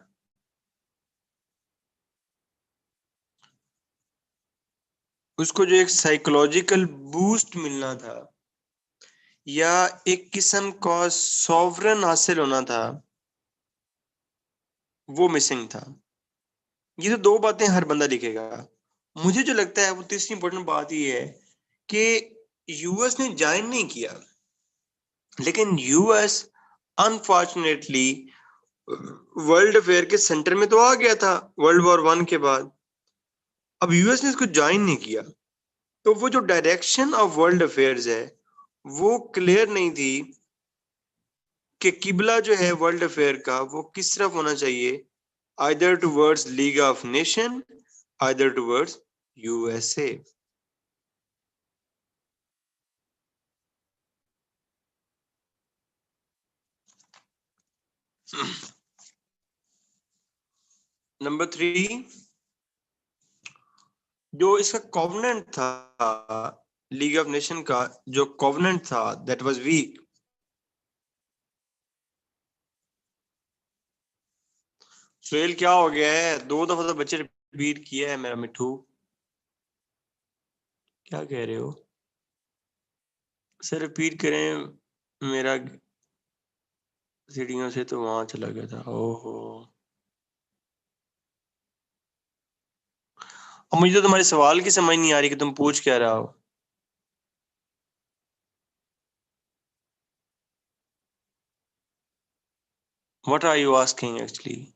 B: उसको जो एक साइकोलॉजिकल बूस्ट मिलना था या एक किस्म का सॉवरन हासिल होना था, वो मिसिंग था। ये तो दो बातें हर बंदा लिखेगा। मुझे जो लगता है वो तीसरी इंपॉर्टेंट बात ये है कि यूएस ने ज्वाइन नहीं किया, लेकिन यूएस अनफॉर्चुनेटली वर्ल्ड अफेयर के सेंटर में तो आ गया था वर्ल्ड वॉर 1 के बाद। अब यूएस ने इसको ज्वाइन नहीं किया, तो वो जो डायरेक्शन ऑफ वर्ल्ड अफेयर्स है वो क्लियर नहीं थी कि किबला जो है वर्ल्ड अफेयर का वो किस तरफ होना चाहिए, either towards league of nation, either towards USA. Number 3, जो इसका कॉवेनेंट था लीग ऑफ नेशन का, जो कॉवेनेंट था दैट वाज वीक। सुहेल क्या हो गया है? 2 दफा तो बच्चे रिपीट किया है मेरा मिठू, क्या कह रहे हो? सर रिपीट करें, मेरा सीढ़ियों से तो वहां चला गया था। ओहो, अब मुझे तो तुम्हारे सवाल की समझ नहीं आ रही कि तुम पूछ क्या रहा हो। What are you asking actually?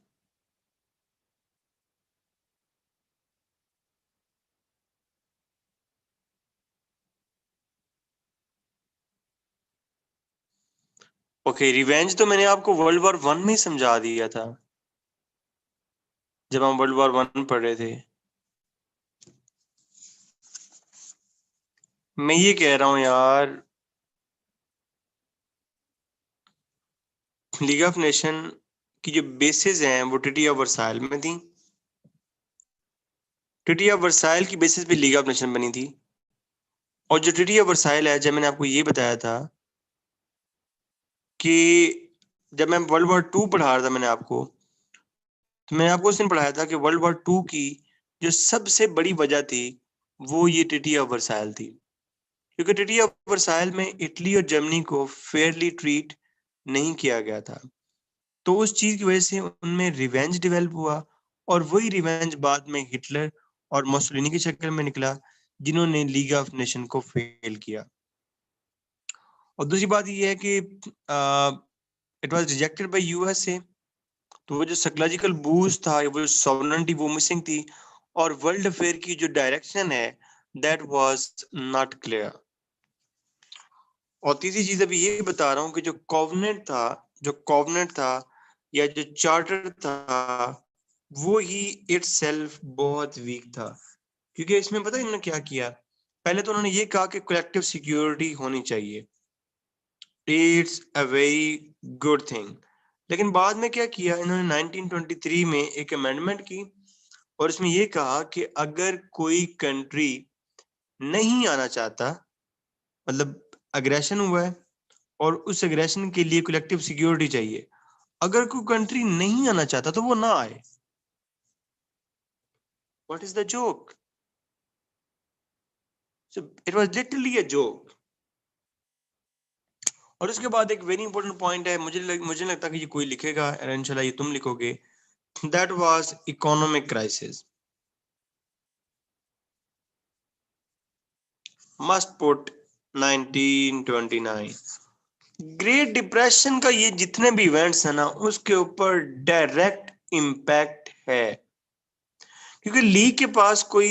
B: Okay, revenge तो मैंने आपको वर्ल्ड वॉर 1 में ही समझा दिया था जब हम वर्ल्ड वॉर 1 पढ़ रहे थे। मैं ये कह रहा हूं यार, लीग ऑफ नेशन की जो बेसिस हैं वो ट्रीटी ऑफ वर्साइल में थी। ट्रीटी ऑफ वर्साइल की बेसिस पे लीग ऑफ नेशन बनी थी। और जो ट्रीटी ऑफ वर्साइल है, जब मैंने आपको ये बताया था कि जब मैं वर्ल्ड वॉर 2 पढ़ा रहा था, मैंने आपको उस दिन पढ़ाया था कि वर्ल्ड वॉर 2 की जो सबसे बड़ी वजह थी वो ये ट्रीटी ऑफ वर्साइल थी। क्योंकि ट्रीटी ऑफ वर्साइल में इटली और जर्मनी को फेयरली ट्रीट नहीं किया गया था, तो उस चीज की वजह से उनमें रिवेंज डेवलप हुआ, और वही रिवेंज बाद में हिटलर और मुसोलिनी की शक्ल में निकला, जिन्होंने लीग ऑफ नेशन को फेल किया। और दूसरी बात ये है कि it was rejected by USA, तो वो जो साइकोलॉजिकल बूस्ट था, वो सॉवरेनिटी वो मिसिंग थी, और वर्ल्ड अफेयर की जो डायरेक्शन है दैट वाज नॉट क्लियर। और तीसरी चीज अभी ये बता रहा हूँ कि जो कॉवनेंट था या जो चार्टर था, वो ही इटसेल्फ बहुत वीक था। क्योंकि इसमें पता है इन्होंने क्या किया, पहले तो उन्होंने ये कहा कि कलेक्टिव सिक्योरिटी होनी चाहिए, it's a very good thing, लेकिन बाद में क्या किया इन्होंने 1923 में एक अमेंडमेंट की, और इसमें ये कहा कि अगर कोई कंट्री नहीं आना चाहता, मतलब अग्रेशन हुआ है और उस एग्रेशन के लिए कलेक्टिव सिक्योरिटी चाहिए, अगर कोई कंट्री नहीं आना चाहता तो वो ना आए। What is the joke? It was literally a joke. और उसके बाद एक वेरी इंपॉर्टेंट पॉइंट है, मुझे लगता है कि ये कोई लिखेगा, इंशाल्लाह ये तुम लिखोगे, that was economic crisis. Must put 1929। Great depression का ये जितने भी इवेंट्स है ना, उसके ऊपर डायरेक्ट इम्पैक्ट है, क्योंकि लीग के पास कोई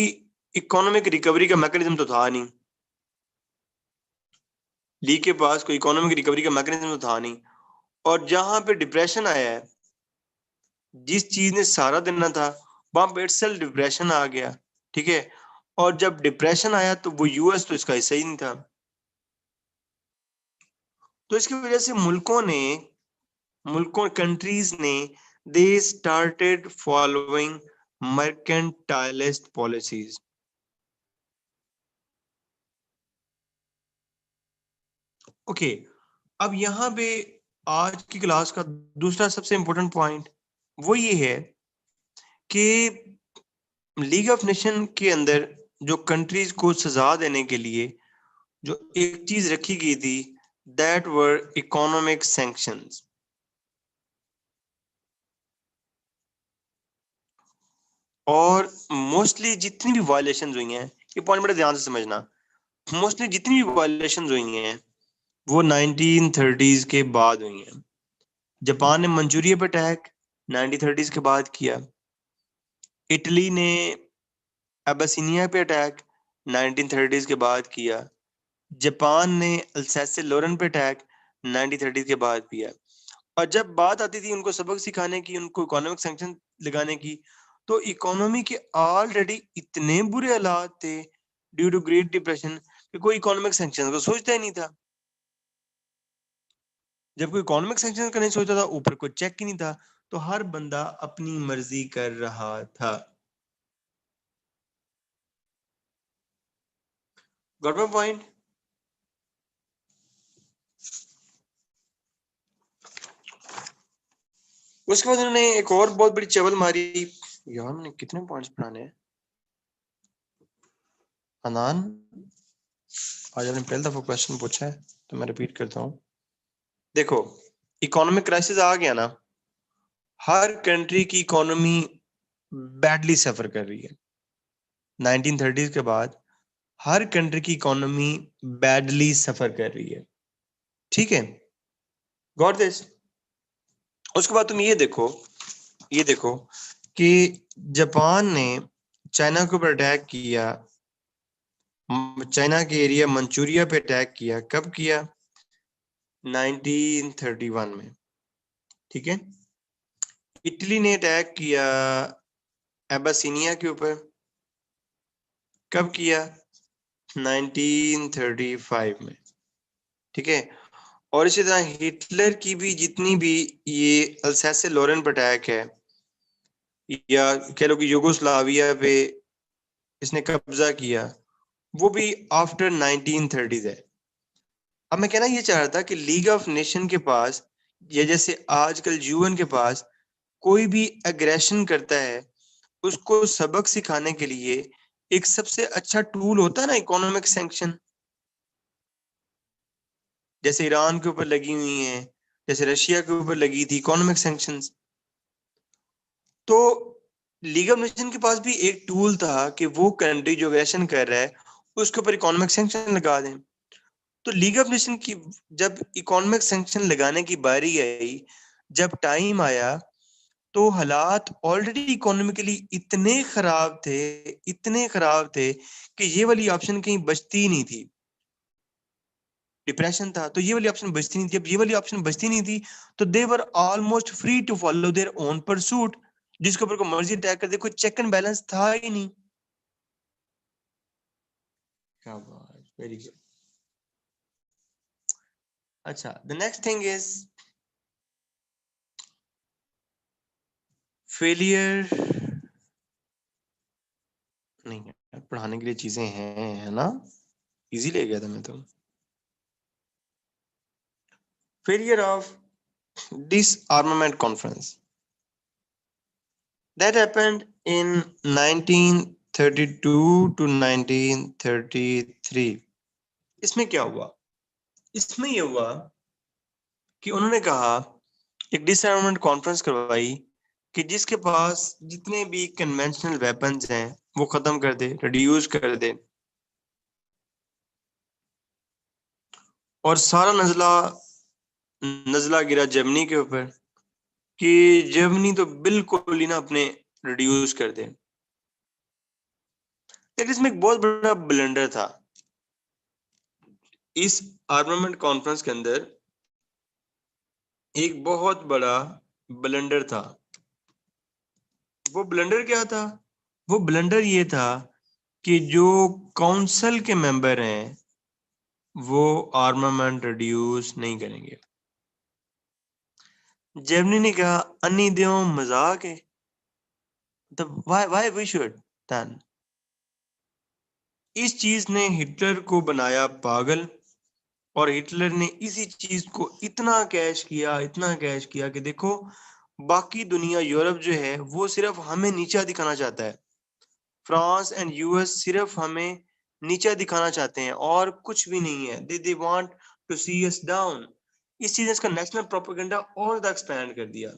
B: इकोनॉमिक रिकवरी का मैकेनिज्म तो था नहीं, लीग के पास कोई इकोनॉमिक रिकवरी का मैकेनिज्म तो था नहीं, और जहां पे डिप्रेशन आया है, जिस चीज ने सहारा देना था, वहां पे इटसेल्फ डिप्रेशन आ गया, ठीक है। और जब डिप्रेशन आया तो वो यूएस तो इसका हिस्सा ही नहीं था, तो इसकी वजह से कंट्रीज ने they started following mercantilist policies. Okay, अब यहाँ पे आज की क्लास का दूसरा सबसे इंपॉर्टेंट पॉइंट वो ये है कि लीग ऑफ नेशन के अंदर जो कंट्रीज को सजा देने के लिए जो एक चीज रखी गई थी, दैट वर इकोनॉमिक सैंक्शंस। और मोस्टली जितनी भी वायलेशन हुई हैं, ये पॉइंट बड़े ध्यान से समझना, मोस्टली जितनी भी वायलेशन हुई हैं वो 1930s के बाद हुई हैं। जापान ने मंचूरिया पे अटैक 1930s के बाद किया, इटली ने एबेसिनिया पे अटैक 1930s के बाद किया, जापान ने अल्सेस लोरेन पे अटैक 1930s के बाद किया। और जब बात आती थी उनको सबक सिखाने की, उनको इकोनॉमिक सैंक्शन लगाने की, तो इकोनॉमी के ऑलरेडी इतने बुरे हालात थे ड्यू टू ग्रेट डिप्रेशन कि कोई इकोनॉमिक सैंक्शन को सोचता ही नहीं था। जब कोई इकोनॉमिक सैंक्शन का नहीं सोचता था, ऊपर कोई चेक ही नहीं था, तो हर बंदा अपनी मर्जी कर रहा था। Got my point? उसके बाद उन्होंने एक और बहुत बड़ी चवल मारी। यार मैंने कितने पॉइंट्स पढ़ाने हैं अनान? आज आपने पहले दफा क्वेश्चन पूछा है तो मैं रिपीट करता हूँ। देखो, इकोनॉमिक क्राइसिस आ गया ना, हर कंट्री की इकोनॉमी बैडली सफर कर रही है। 1930s के बाद हर कंट्री की इकोनॉमी बैडली सफर कर रही है, ठीक है। Got this? उसके बाद तुम ये देखो कि जापान ने चाइना के ऊपर अटैक किया, चाइना के एरिया मंचूरिया पे अटैक किया। कब किया? 1931 में, ठीक है। इटली ने अटैक किया एबेसिनिया के ऊपर। कब किया? 1935 में, ठीक है। और इसी तरह हिटलर की भी जितनी भी ये अल्सेस लोरेन पर अटैक है, या कह लो कि यूगोस्लाविया पे इसने कब्जा किया, वो भी आफ्टर 1930s है। अब मैं कहना ये चाह रहा था कि लीग ऑफ नेशन के पास, या जैसे आजकल यूएन के पास, कोई भी एग्रेशन करता है उसको सबक सिखाने के लिए एक सबसे अच्छा टूल होता है ना, इकोनॉमिक सैंक्शन। जैसे ईरान के ऊपर लगी हुई हैं, जैसे रशिया के ऊपर लगी थी इकोनॉमिक सैंक्शंस। तो लीग ऑफ नेशन के पास भी एक टूल था कि वो कंट्री जो एग्रेशन कर रहा है उसके ऊपर इकोनॉमिक सैंक्शन लगा दें। तो लीग ऑफ नेशन की जब इकोनॉमिक सैंक्शन लगाने की बारी आई, जब टाइम आया, तो हालात ऑलरेडी इकोनॉमिकली इतने खराब थे कि ये वाली ऑप्शन कहीं बचती ही नहीं थी। डिप्रेशन था तो ये वाली ऑप्शन बचती नहीं थी। जब ये वाली ऑप्शन बचती नहीं थी तो they were almost free to follow their own pursuit, जिसके ऊपर कोई मर्जी अटैक कर दे, कोई चेक एंड बैलेंस था ही नहीं। क्या बात, वेरी गुड। अच्छा, the next thing is failure. नहीं है, पढ़ाने के लिए चीजें हैं, है ना, इजी ले गया था मैं तो। Failure of disarmament conference that happened in 1932 to 1933। इसमें क्या हुआ? इसमें ये हुआ कि उन्होंने कहा, एक डिसआर्ममेंट कॉन्फ्रेंस करवाई कि जिसके पास जितने भी कन्वेंशनल वेपन्स हैं वो खत्म कर दे, रिड्यूस कर दे, और सारा नजला गिरा जर्मनी के ऊपर कि जर्मनी तो बिल्कुल ही ना अपने रिड्यूस कर दे। लेकिन इसमें एक बहुत बड़ा ब्लंडर था। इस आर्मामेंट कॉन्फ्रेंस के अंदर एक बहुत बड़ा ब्लंडर था। वो ब्लंडर क्या था? वो ब्लंडर ये था कि जो काउंसिल के मेंबर हैं वो आर्मामेंट रिड्यूस नहीं करेंगे। जर्मनी ने कहा, अन्नी दियो मजाक है, व्हाई वी शुड देन। इस चीज ने हिटलर को बनाया पागल, और हिटलर ने इसी चीज को इतना कैश किया कि देखो, बाकी दुनिया, यूरोप जो है वो सिर्फ हमें नीचा दिखाना चाहता है, फ्रांस एंड यूएस सिर्फ हमें नीचा दिखाना चाहते हैं और कुछ भी नहीं है। They want to see us down. इस चीज ने इसका नेशनल प्रोपेगेंडा और ज्यादा एक्सपैंड कर दिया।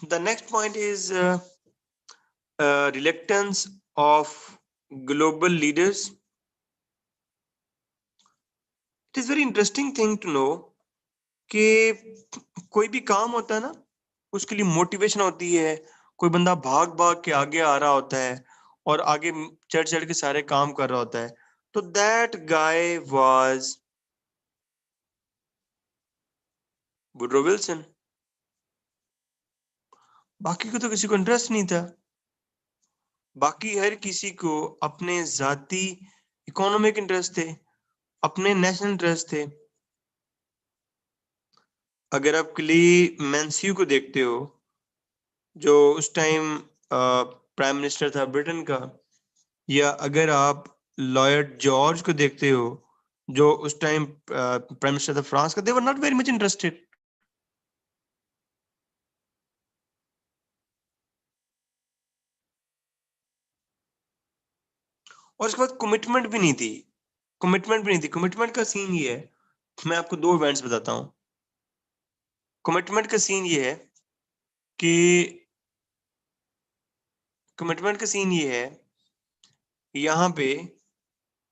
B: The next point is reluctance of global leaders. It is very interesting thing to know कि कोई भी काम होता है ना, उसके लिए मोटिवेशन होती है। कोई बंदा भाग भाग के आगे आ रहा होता है और आगे चढ़ चढ़ के सारे काम कर रहा होता है। तो that guy was Woodrow Wilson. बाकी को तो किसी को इंटरेस्ट नहीं था। बाकी हर किसी को अपने जाती इकोनॉमिक इंटरेस्ट थे, अपने नेशनल इंटरेस्ट थे। अगर आप क्ली मैंसियू को देखते हो, जो उस टाइम प्राइम मिनिस्टर था ब्रिटेन का, या अगर आप लॉयड जॉर्ज को देखते हो जो उस टाइम प्राइम मिनिस्टर था फ्रांस का, they were not very much interested. और उसके बाद कमिटमेंट भी नहीं थी। कमिटमेंट का सीन ये है, मैं आपको दो इवेंट्स बताता हूँ। कमिटमेंट का सीन ये है कि कमिटमेंट का सीन ये है यहाँ पे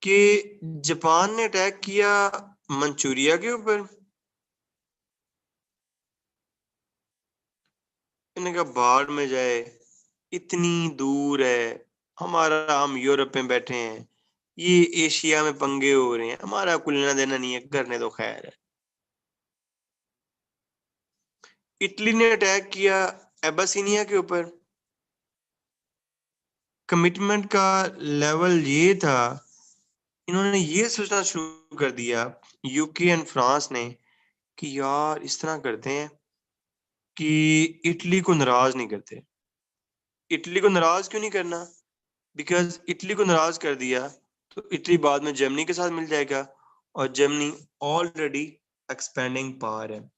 B: कि जापान ने अटैक किया मंचूरिया के ऊपर। इन्होंने कहा बाहर में जाए, इतनी दूर है, हम यूरोप में बैठे हैं, ये एशिया में पंगे हो रहे हैं, हमारा कुछ लेना देना नहीं है, करने तो खैर है। इटली ने अटैक किया एबसिनिया के ऊपर। कमिटमेंट का लेवल ये था, इन्होंने ये सोचना शुरू कर दिया, यूके एंड फ्रांस ने, कि यार इस तरह करते हैं कि इटली को नाराज नहीं करते। इटली को नाराज क्यों नहीं करना? बिकॉज इटली को नाराज कर दिया तो इटली बाद में जर्मनी के साथ मिल जाएगा, और जर्मनी ऑलरेडी एक्सपेंडिंग पावर है।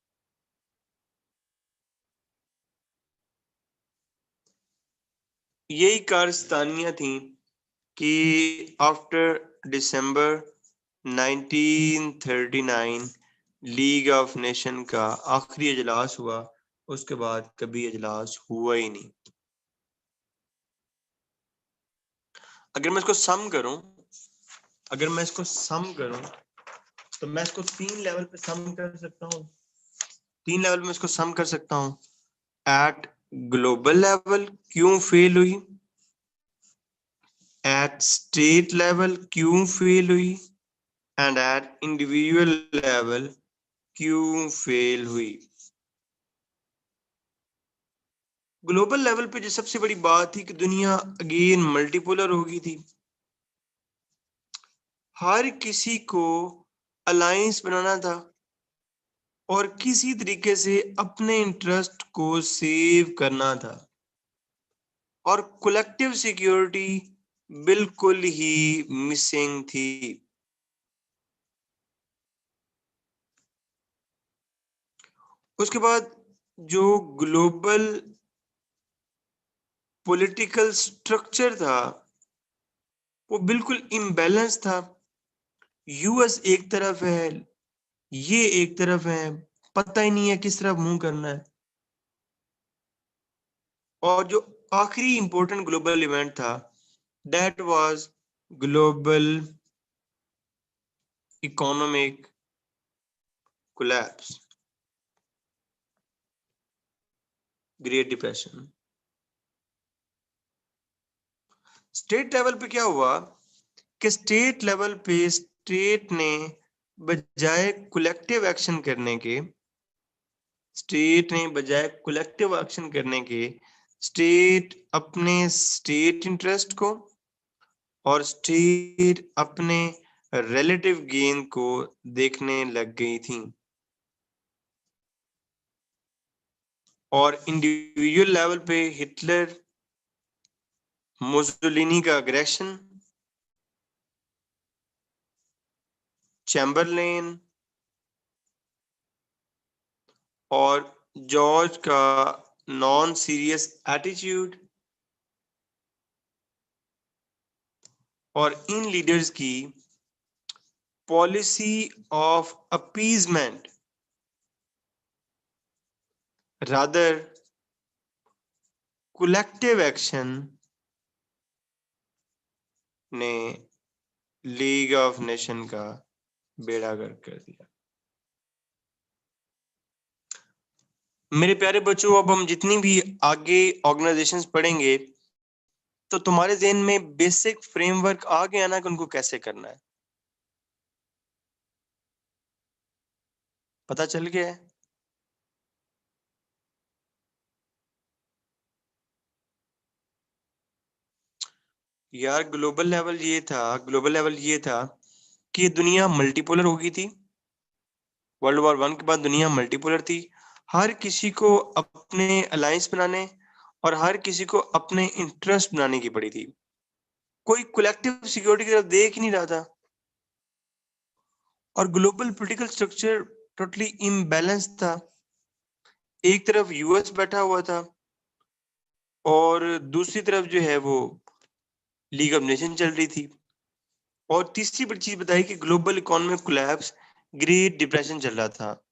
B: यही कारस्तानियां थी कि after December 1939 league of nation का आखिरी इजलास हुआ, उसके बाद कभी इजलास हुआ ही नहीं। अगर मैं इसको सम करूं तो मैं इसको 3 लेवल पे सम कर सकता हूं। 3 लेवल में इसको सम कर सकता हूं। एट ग्लोबल लेवल क्यों फेल हुई, एट स्टेट लेवल क्यों फेल हुई, एंड एट इंडिविजुअल लेवल क्यों फेल हुई। ग्लोबल लेवल पे जो सबसे बड़ी बात थी कि दुनिया अगेन मल्टीपोलर हो गई थी। हर किसी को अलायंस बनाना था और किसी तरीके से अपने इंटरेस्ट को सेव करना था, और कलेक्टिव सिक्योरिटी बिल्कुल ही मिसिंग थी। उसके बाद जो ग्लोबल पॉलिटिकल स्ट्रक्चर था वो बिल्कुल इम्बैलेंस था। यूएस एक तरफ है, ये एक तरफ है, पता ही नहीं है किस तरफ मुंह करना है। और जो आखिरी इंपॉर्टेंट ग्लोबल इवेंट था that was global economic collapse, great depression. State level पे क्या हुआ कि स्टेट लेवल पे स्टेट ने बजाय कलेक्टिव एक्शन करने के स्टेट अपने स्टेट इंटरेस्ट को और स्टेट अपने रिलेटिव गेन को देखने लग गई थी। और इंडिविजुअल लेवल पे हिटलर, मुसोलिनी का अग्रेशन, चैम्बरलेन और जॉर्ज का नॉन सीरियस एटीट्यूड, और इन लीडर्स की policy of appeasement rather collective action ने लीग ऑफ नेशन का बेड़ा गर्क कर दिया। मेरे प्यारे बच्चों, अब हम जितनी भी आगे ऑर्गेनाइजेशंस पढ़ेंगे तो तुम्हारे ज़हन में बेसिक फ्रेमवर्क आ गया ना कि उनको कैसे करना है, पता चल गया है। यार ग्लोबल लेवल ये था कि दुनिया मल्टीपोलर हो गई थी। वर्ल्ड वॉर 1 के बाद दुनिया मल्टीपोलर थी। हर किसी को अपने अलायंस बनाने और हर किसी को अपने इंटरेस्ट बनाने की पड़ी थी। कोई कलेक्टिव सिक्योरिटी की तरफ देख ही नहीं रहा था। और global political structure totally imbalance था। एक तरफ यूएस बैठा हुआ था और दूसरी तरफ जो है वो लीग ऑफ नेशन चल रही थी। और तीसरी बड़ी चीज बताई कि global economic collapse, great depression चल रहा था।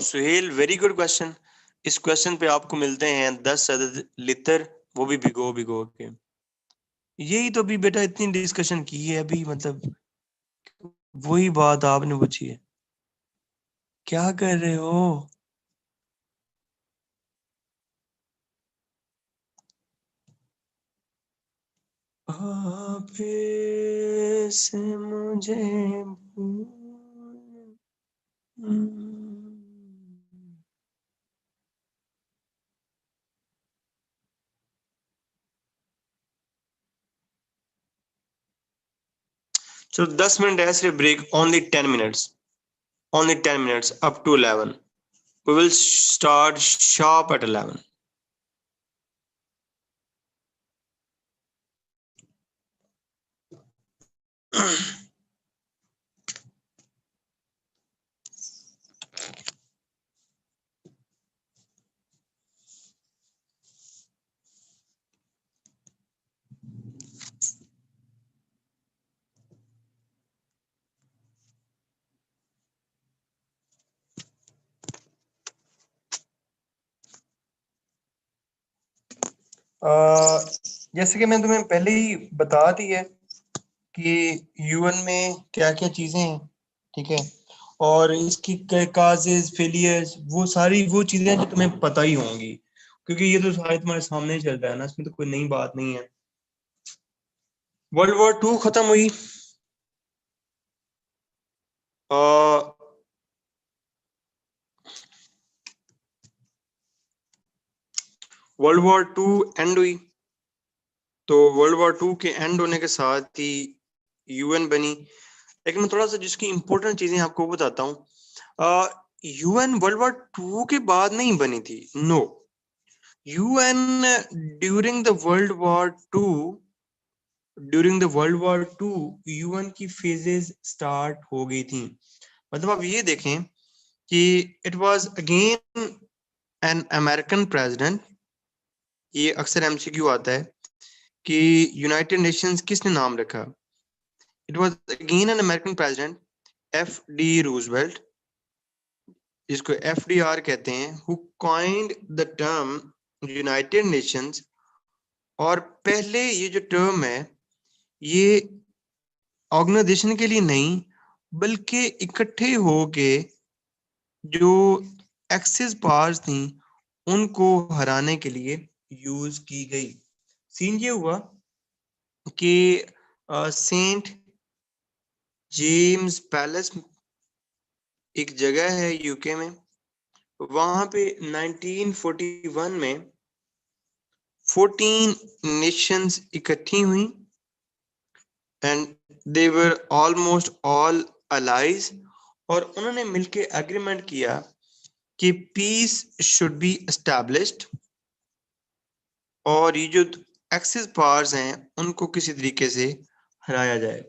B: Suhel, very good question. इस क्वेश्चन पे आपको मिलते हैं 10 अदद लितर, वो भी भिगो भिगो के। यही तो अभी बेटा इतनी डिस्कशन की है अभी, मतलब वही बात आपने पूछी है। क्या कर रहे हो? आपे से मुझे So 10 मिनट ऐसे break, only 10 minutes. Only 10 minutes up to 11. We will start sharp at 11. जैसे कि मैंने तुम्हें पहले ही बता दी है कि यूएन में क्या क्या चीजें हैं, ठीक है, और इसकी काजेज फेलियर्स वो सारी वो चीजें जो तुम्हें पता ही होंगी, क्योंकि ये तो सारे तुम्हारे सामने ही चल रहा है ना, इसमें तो कोई नई बात नहीं है। वर्ल्ड वॉर 2 खत्म हुई। वर्ल्ड वॉर 2 एंड हुई, तो वर्ल्ड वॉर 2 के एंड होने के साथ ही यूएन बनी। लेकिन मैं थोड़ा सा जिसकी इंपॉर्टेंट चीजें आपको बताता हूँ। यूएन वर्ल्ड वॉर 2 के बाद नहीं बनी थी, no. UN during the world war 2 UN की फेजेस स्टार्ट हो गई थी। मतलब आप ये देखें कि it was again an American president. ये अक्सर एमसीक्यू आता है कि यूनाइटेड नेशंस किसने नाम रखा। It was again an American president, F D Roosevelt, जिसको एफडीआर कहते हैं, who coined the term United Nations. और पहले ये जो टर्म है ये ऑर्गेनाइजेशन के लिए नहीं, बल्कि इकट्ठे होके जो एक्सेस पावर्स थी उनको हराने के लिए यूज की गई। सीन ये हुआ कि सेंट जेम्स पैलेस एक जगह है यूके में, वहां पे 1941 में 14 नेशंस इकट्ठी हुई and they were almost all allies. और उन्होंने मिलके एग्रीमेंट किया कि पीस शुड बी एस्टैब्लिश्ड, और ये जो एक्सिस पावर्स हैं उनको किसी तरीके से हराया जाए।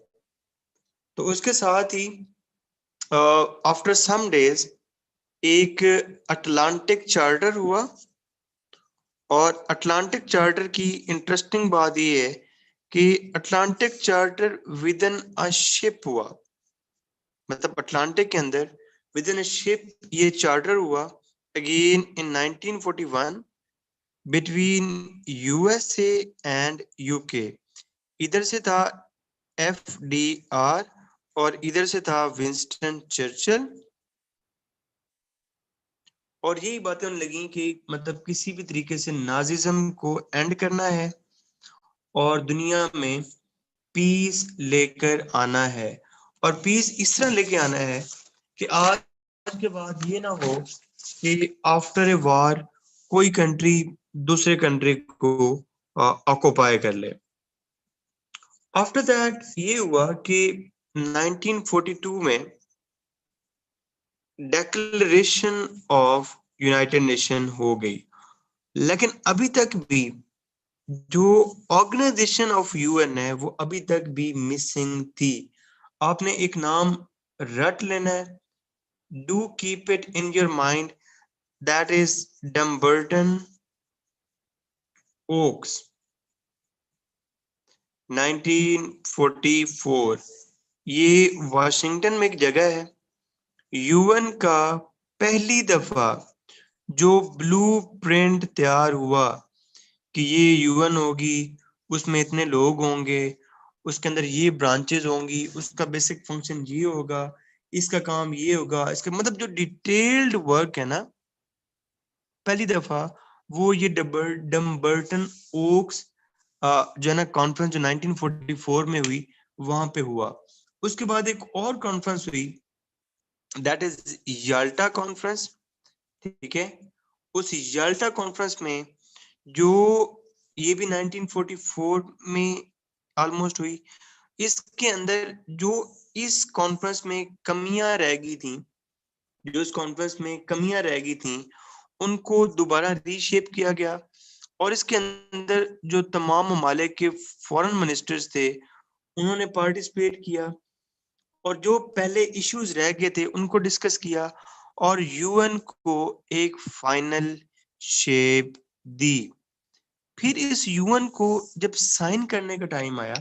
B: तो उसके साथ ही आफ्टर सम डेज एक अटलांटिक चार्टर हुआ। और अटलांटिक चार्टर की इंटरेस्टिंग बात ये है कि Atlantic charter with in a ship हुआ। मतलब अटलांटिक के अंदर विद इन अ शिप ये चार्टर हुआ again in 1941 between USA and UK. इधर से था एफडीआर और इधर से था विंस्टन चर्चिल। और यही बातें होने लगी कि मतलब किसी भी तरीके से नाजिज्म को एंड करना है और दुनिया में पीस लेकर आना है। और पीस इस तरह लेके आना है कि आज के बाद ये ना हो कि आफ्टर ए वार कोई कंट्री दूसरे कंट्री को ऑक्युपाई कर ले। आफ्टर दैट ये हुआ कि 1942 में डेक्लेरेशन ऑफ यूनाइटेड नेशन हो गई। लेकिन अभी तक भी जो ऑर्गेनाइजेशन ऑफ यूएन है वो अभी तक भी मिसिंग थी। आपने एक नाम रट लेना है, do keep it in your mind, that is Dumbarton Oaks 1944। ये वाशिंगटन में एक जगह है। यूएन का पहली दफा जो ब्लू प्रिंट तैयार हुआ कि ये यूएन होगी, उसमें इतने लोग होंगे, उसके अंदर ये ब्रांचेस होंगी, उसका बेसिक फंक्शन ये होगा, इसका काम ये होगा, इसका मतलब जो डिटेल्ड वर्क है ना, पहली दफा वो ये डम्बर्टन ओक्स जो है ना कॉन्फ्रेंस जो 1944 में हुई वहां पे हुआ। उसके बाद एक और कॉन्फ्रेंस हुई, दैट इज याल्टा कॉन्फ्रेंस, ठीक है। उस याल्टा कॉन्फ्रेंस में जो ये भी 1944 में ऑलमोस्ट हुई। इसके अंदर जो इस कॉन्फ्रेंस में कमियां रह गई थी, जो इस कॉन्फ्रेंस में कमियां रह गई थी उनको दोबारा रीशेप किया गया। और इसके अंदर जो तमाम ममालिक के फॉरेन मिनिस्टर्स थे उन्होंने पार्टिसिपेट किया और जो पहले इश्यूज रह गए थे उनको डिस्कस किया और यूएन को एक फाइनल शेप दी। फिर इस यूएन को जब साइन करने का टाइम आया,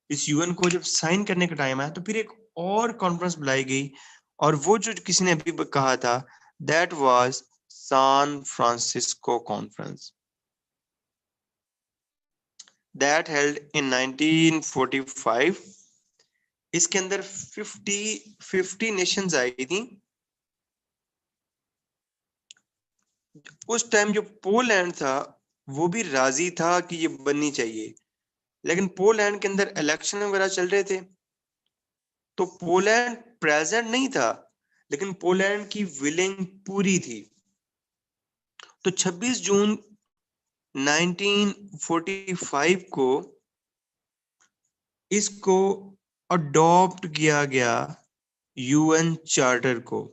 B: इस यूएन को जब साइन करने का टाइम आया तो फिर एक और कॉन्फ्रेंस बुलाई गई, और वो जो किसी ने अभी कहा था that was San Francisco conference. that held in 1945. इसके अंदर 50 नेशंस आई थी। उस टाइम जो पोलैंड था वो भी राजी था कि ये बननी चाहिए, लेकिन पोलैंड के अंदर इलेक्शन वगैरह चल रहे थे, तो पोलैंड प्रेजेंट नहीं था, लेकिन पोलैंड की विलिंग पूरी थी। तो 26 जून 1945 को इसको अडॉप्ट किया गया यूएन चार्टर को।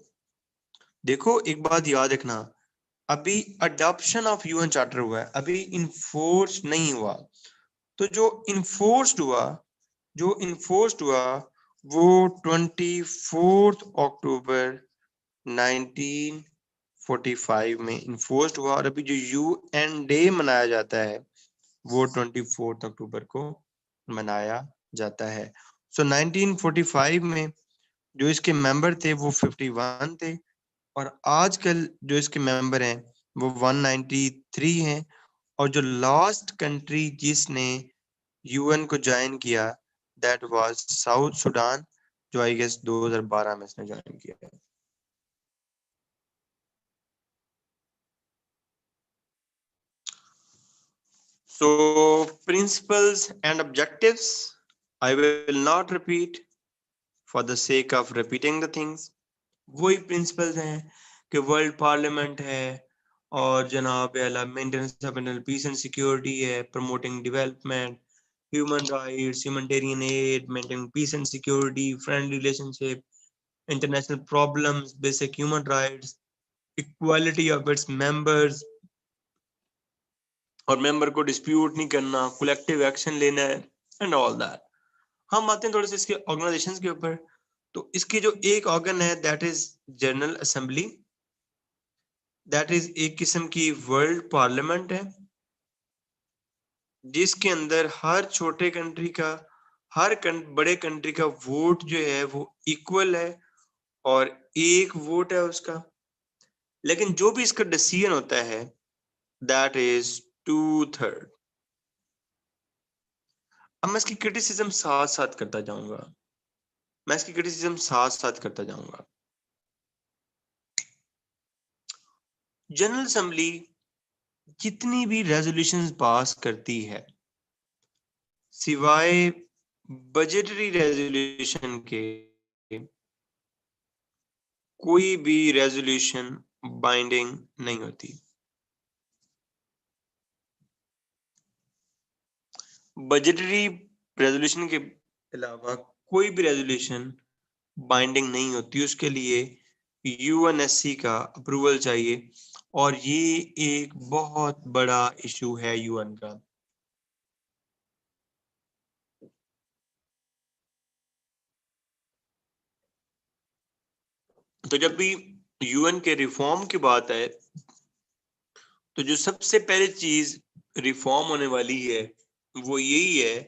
B: देखो एक बात याद रखना, अभी अडॉप्शन ऑफ यूएन चार्टर हुआ है, अभी इन्फोर्स नहीं हुआ। तो जो इन्फोर्स्ड हुआ वो 24 अक्टूबर 1945 में इन्फोर्स्ड हुआ, और अभी जो यूएन डे मनाया जाता है वो 24 अक्टूबर को मनाया जाता है। सो 1945 में जो इसके मेंबर थे वो 51 थे, और आजकल जो इसके मेंबर हैं वो 193 हैं, और जो लास्ट कंट्री जिसने यूएन को ज्वाइन किया दैट वाज साउथ सुडान, जो आई गेस 2012 में इसने ज्वाइन किया। So principles and objectives, I will not repeat for the sake of repeating the things. वही प्रिंसिपल्स हैं कि वर्ल्ड पार्लियामेंट है, और जनाब maintenance of peace and security है, promoting development, human rights, humanitarian aid, maintaining peace and security, friendly relationship, international problems, basic human rights, equality of its members, और member को dispute नहीं करना, कलेक्टिव एक्शन लेना है, एंड ऑल दैट। हम आते हैं थोड़े से इसके ऑर्गेनाइजेशंस के ऊपर। तो इसकी जो एक ऑर्गन है that is general assembly, that is एक किस्म की वर्ल्ड पार्लियामेंट है, जिसके अंदर हर छोटे कंट्री का, बड़े कंट्री का वोट जो है वो इक्वल है, और एक वोट है उसका, लेकिन जो भी इसका डिसीजन होता है दैट इज 2/3। अब मैं इसकी क्रिटिसिज्म साथ साथ करता जाऊंगा। जनरल असेंबली जितनी भी रेजोल्यूशंस पास करती है, सिवाय बजटरी रेजोल्यूशन के, कोई भी रेजोल्यूशन बाइंडिंग नहीं होती। बजटरी रेजोल्यूशन के अलावा कोई भी रेजोल्यूशन बाइंडिंग नहीं होती, उसके लिए यूएनएससी का अप्रूवल चाहिए, और ये एक बहुत बड़ा इशू है यूएन का। तो जब भी यूएन के रिफॉर्म की बात है, तो जो सबसे पहले चीज रिफॉर्म होने वाली है वो यही है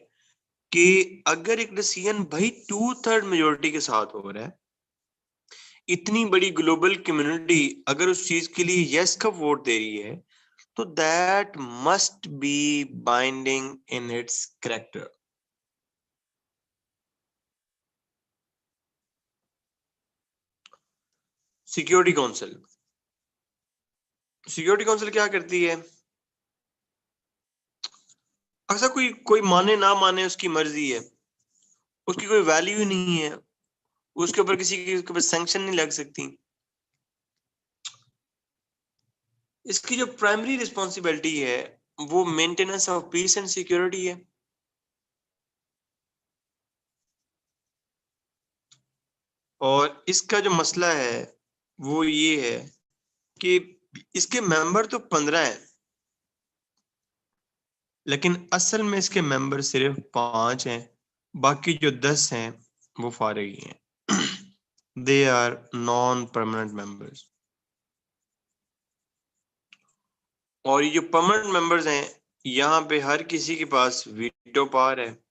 B: कि अगर एक डिसीजन भाई 2/3 मेजोरिटी के साथ हो रहा है, इतनी बड़ी ग्लोबल कम्युनिटी अगर उस चीज के लिए यस का वोट दे रही है, तो that must be binding in its character. Security council क्या करती है? ऐसा कोई माने ना माने उसकी मर्जी है, उसकी कोई वैल्यू नहीं है, उसके ऊपर किसी के ऊपर सैंक्शन नहीं लग सकती। इसकी जो प्राइमरी रिस्पॉन्सिबिलिटी है वो maintenance of peace and security है, और इसका जो मसला है वो ये है कि इसके मेंबर तो 15 हैं, लेकिन असल में इसके मेंबर सिर्फ 5 हैं, बाकी जो 10 हैं वो फारिगी हैं। They are non permanent members. और ये जो परमानेंट मेंबर्स हैं, यहाँ पे हर किसी के पास वीटो पावर है।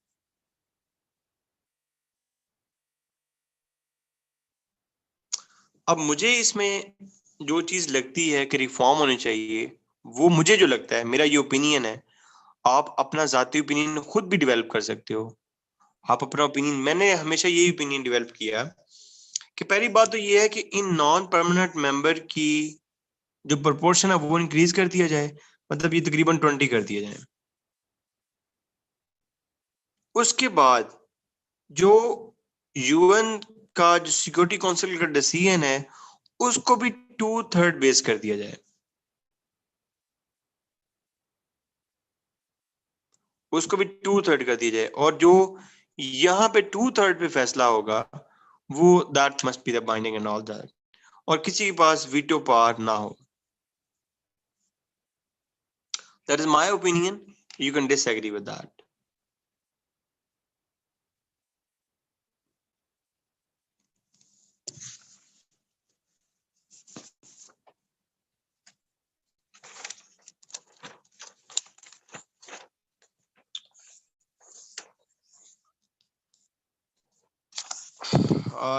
B: अब मुझे इसमें जो चीज लगती है कि रिफॉर्म होनी चाहिए, वो मुझे जो लगता है, मेरा ये ओपिनियन है, आप अपना जाती ओपिनियन खुद भी डेवलप कर सकते हो। आप अपना ओपिनियन, मैंने हमेशा यही ओपिनियन डेवलप किया कि पहली बात तो ये है कि इन नॉन परमानेंट मेंबर की जो प्रोपोर्शन है वो इंक्रीज कर दिया जाए, मतलब ये तकरीबन 20 कर दिया जाए। उसके बाद जो यूएन का जो सिक्योरिटी काउंसिल का डिसीजन है उसको भी 2/3 बेस कर दिया जाए, उसको भी 2/3 कर दिया जाए, और जो यहाँ पे 2/3 पे फैसला होगा वो that must be the binding and all that, और किसी के पास वीटो पावर ना हो। That is my opinion, you can disagree with that.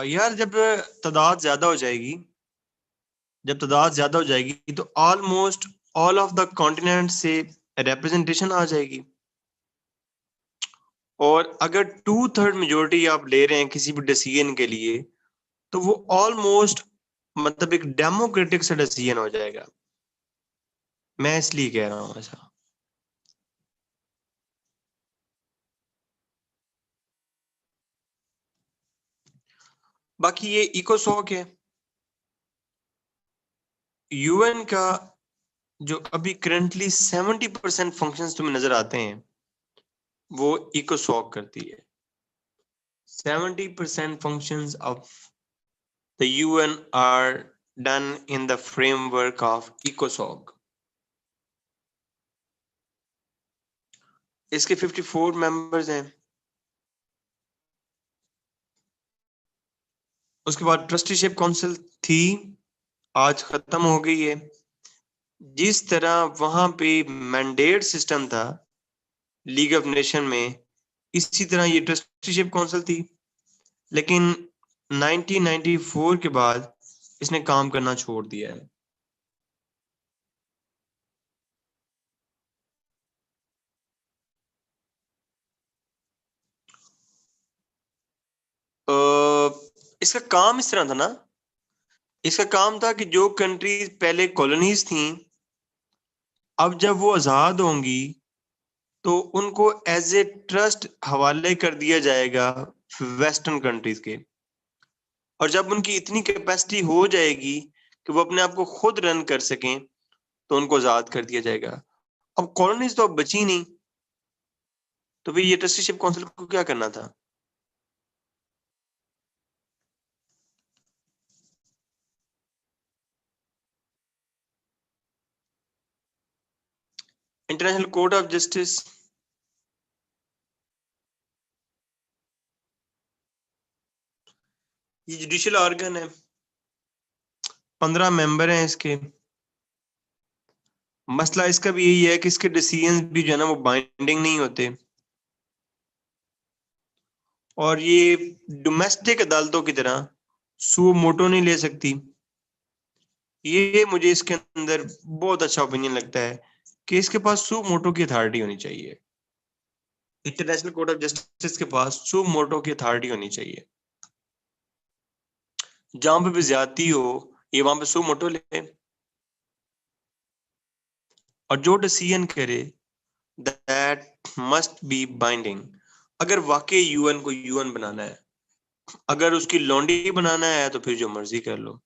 B: यार जब तादाद ज्यादा हो जाएगी, जब तादाद ज्यादा हो जाएगी तो almost all of the continent से रिप्रेजेंटेशन आ जाएगी, और अगर 2/3 मेजोरिटी आप ले रहे हैं किसी भी डिसीजन के लिए तो वो ऑलमोस्ट मतलब एक डेमोक्रेटिक सा डिसीजन हो जाएगा। मैं इसलिए कह रहा हूँ ऐसा। बाकी ये इकोसॉक है यूएन का, जो अभी करंटली 70% फंक्शंस तुम्हें नजर आते हैं वो इकोसॉक करती है। 70% functions of the UN are done in the framework of ECOSOC. इसके 54 मेंबर्स हैं। उसके बाद ट्रस्टीशिप काउंसिल थी, आज खत्म हो गई है। जिस तरह वहां पे मैंडेट सिस्टम था लीग ऑफ नेशन में, इसी तरह ये ट्रस्टीशिप काउंसिल थी, लेकिन 1994 के बाद इसने काम करना छोड़ दिया है। इसका काम इस तरह था ना, इसका काम था कि जो कंट्रीज पहले कॉलोनीज थी अब जब वो आजाद होंगी तो उनको एज ए ट्रस्ट हवाले कर दिया जाएगा वेस्टर्न कंट्रीज के, और जब उनकी इतनी कैपेसिटी हो जाएगी कि वो अपने आप को खुद रन कर सकें तो उनको आजाद कर दिया जाएगा। अब कॉलोनीज तो अब बची नहीं, तो फिर ये ट्रस्टीशिप काउंसिल को क्या करना था? इंटरनेशनल कोर्ट ऑफ जस्टिस, ये जुडिशियल ऑर्गन है, 15 मेंबर हैं इसके। मसला इसका भी यही है कि इसके डिसीजन भी जो है ना वो बाइंडिंग नहीं होते, और ये डोमेस्टिक अदालतों की तरह सू मोटो नहीं ले सकती। ये मुझे इसके अंदर बहुत अच्छा ओपिनियन लगता है कि इसके पास सू मोटो की अथॉरिटी होनी चाहिए। इंटरनेशनल कोर्ट ऑफ जस्टिस के पास सू मोटो की अथॉरिटी होनी चाहिए। जहां पे भी ज्यादती हो ये वहां पे सू मोटो ले, और जो डिसीजन करे दैट मस्ट बी बाइंडिंग। अगर वाकई यूएन को यूएन बनाना है, अगर उसकी लौंडी बनाना है तो फिर जो मर्जी कर लो।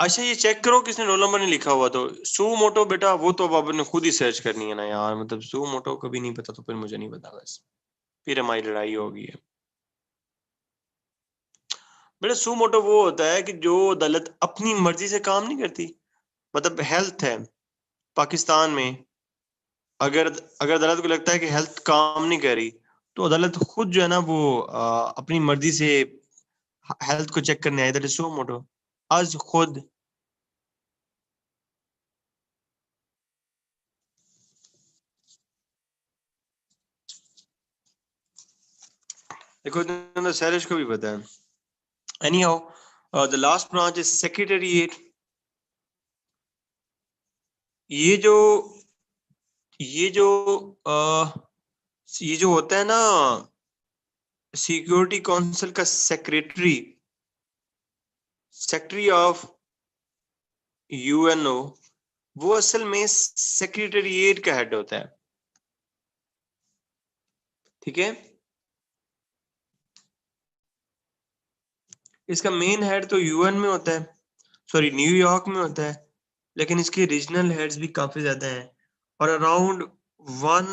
B: अच्छा ये चेक करो किसने रोल नंबर नहीं लिखा हुआ, तो सू मोटो बेटा वो तो अब आपने खुद ही सर्च करनी है ना यार, मतलब सू मोटो कभी नहीं पता तो फिर मुझे नहीं पता, बस फिर हमारी लड़ाई होगी है। बेटा सू मोटो वो होता है कि जो अदालत अपनी मर्जी से काम नहीं करती, मतलब हेल्थ है पाकिस्तान में, अगर अगर अदालत को लगता है कि हेल्थ काम नहीं कर रही तो अदालत खुद जो है ना वो अपनी मर्जी से हेल्थ को चेक करने आई, दैट इज सू मोटो। आज खुद
A: देखो सैलिश को भी पता है. Anyhow, the last branch is secretariat. ये जो ये जो ये जो होता है ना सिक्योरिटी काउंसिल का सेक्रेटरी ऑफ यूएनओ, वो असल में सेक्रेटरीट का हेड होता है. ठीक है, इसका मेन हेड तो यूएन में होता है, सॉरी न्यूयॉर्क में होता है, लेकिन इसके रीजनल हेड्स भी काफी ज्यादा हैं और अराउंड वन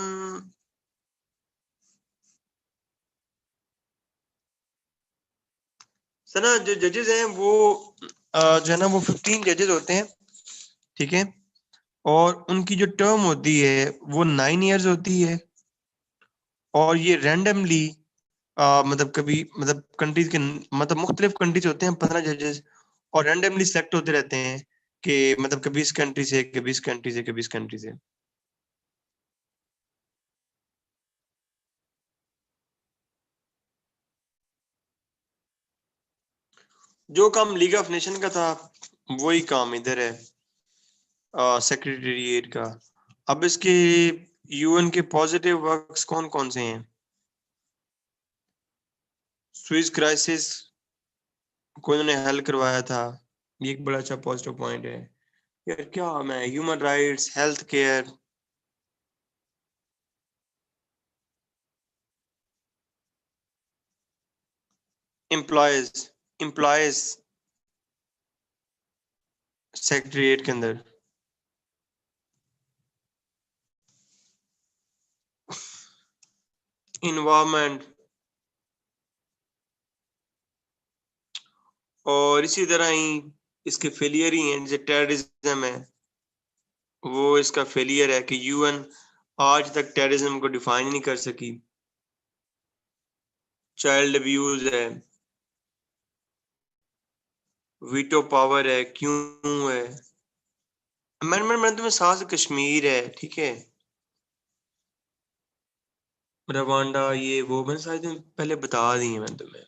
A: सना जो जजेस हैं वो जो है ना वो 15 जजेस होते हैं. ठीक है, और उनकी जो टर्म होती है वो 9 इयर्स होती है और ये रैंडमली मतलब कभी मतलब कंट्रीज के मतलब मुख्तलिफ कंट्रीज होते हैं 15 जजेस और रैंडमली सेलेक्ट होते रहते हैं कि मतलब कभी इस कंट्री से कभी इस कंट्री से कभी इस कंट्री से. जो काम लीग ऑफ नेशन का था वही काम इधर है सेक्रेटरीट का. अब इसके यूएन के पॉजिटिव वर्क्स कौन कौन से हैं? स्विस क्राइसिस को इन्होंने हल करवाया था, ये एक बड़ा अच्छा पॉजिटिव पॉइंट है. यार क्या मैं human rights, health care, employees employees secretariat के अंदर. इन्वायरमेंट और इसी तरह ही इसके फेलियर ही हैं, जैसे टेररिज्म है वो इसका फेलियर है कि यूएन आज तक टेररिज्म को डिफाइन नहीं कर सकी. चाइल्ड अब्यूज है, वीटो पावर है, क्यों है, अमेंडमेंट में साथ कश्मीर है. ठीक है, रवांडा ये वो मैंने सारे दिन पहले बता दी है मैंने तुम्हें.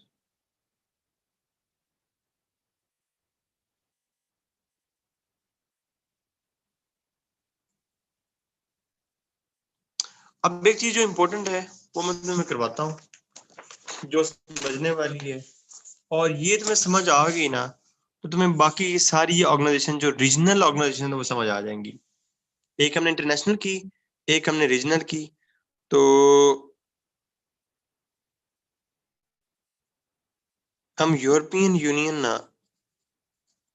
A: अब एक चीज जो इम्पोर्टेंट है वो मैं तुम्हें करवाता हूँ जो समझने वाली है, और ये तुम्हें समझ आ गई ना तो तुम्हें बाकी सारी ऑर्गेनाइजेशन जो रीजनल ऑर्गेनाइजेशन है वो समझ आ जाएंगी. एक हमने इंटरनेशनल की, एक हमने रीजनल की. तो हम यूरोपियन यूनियन ना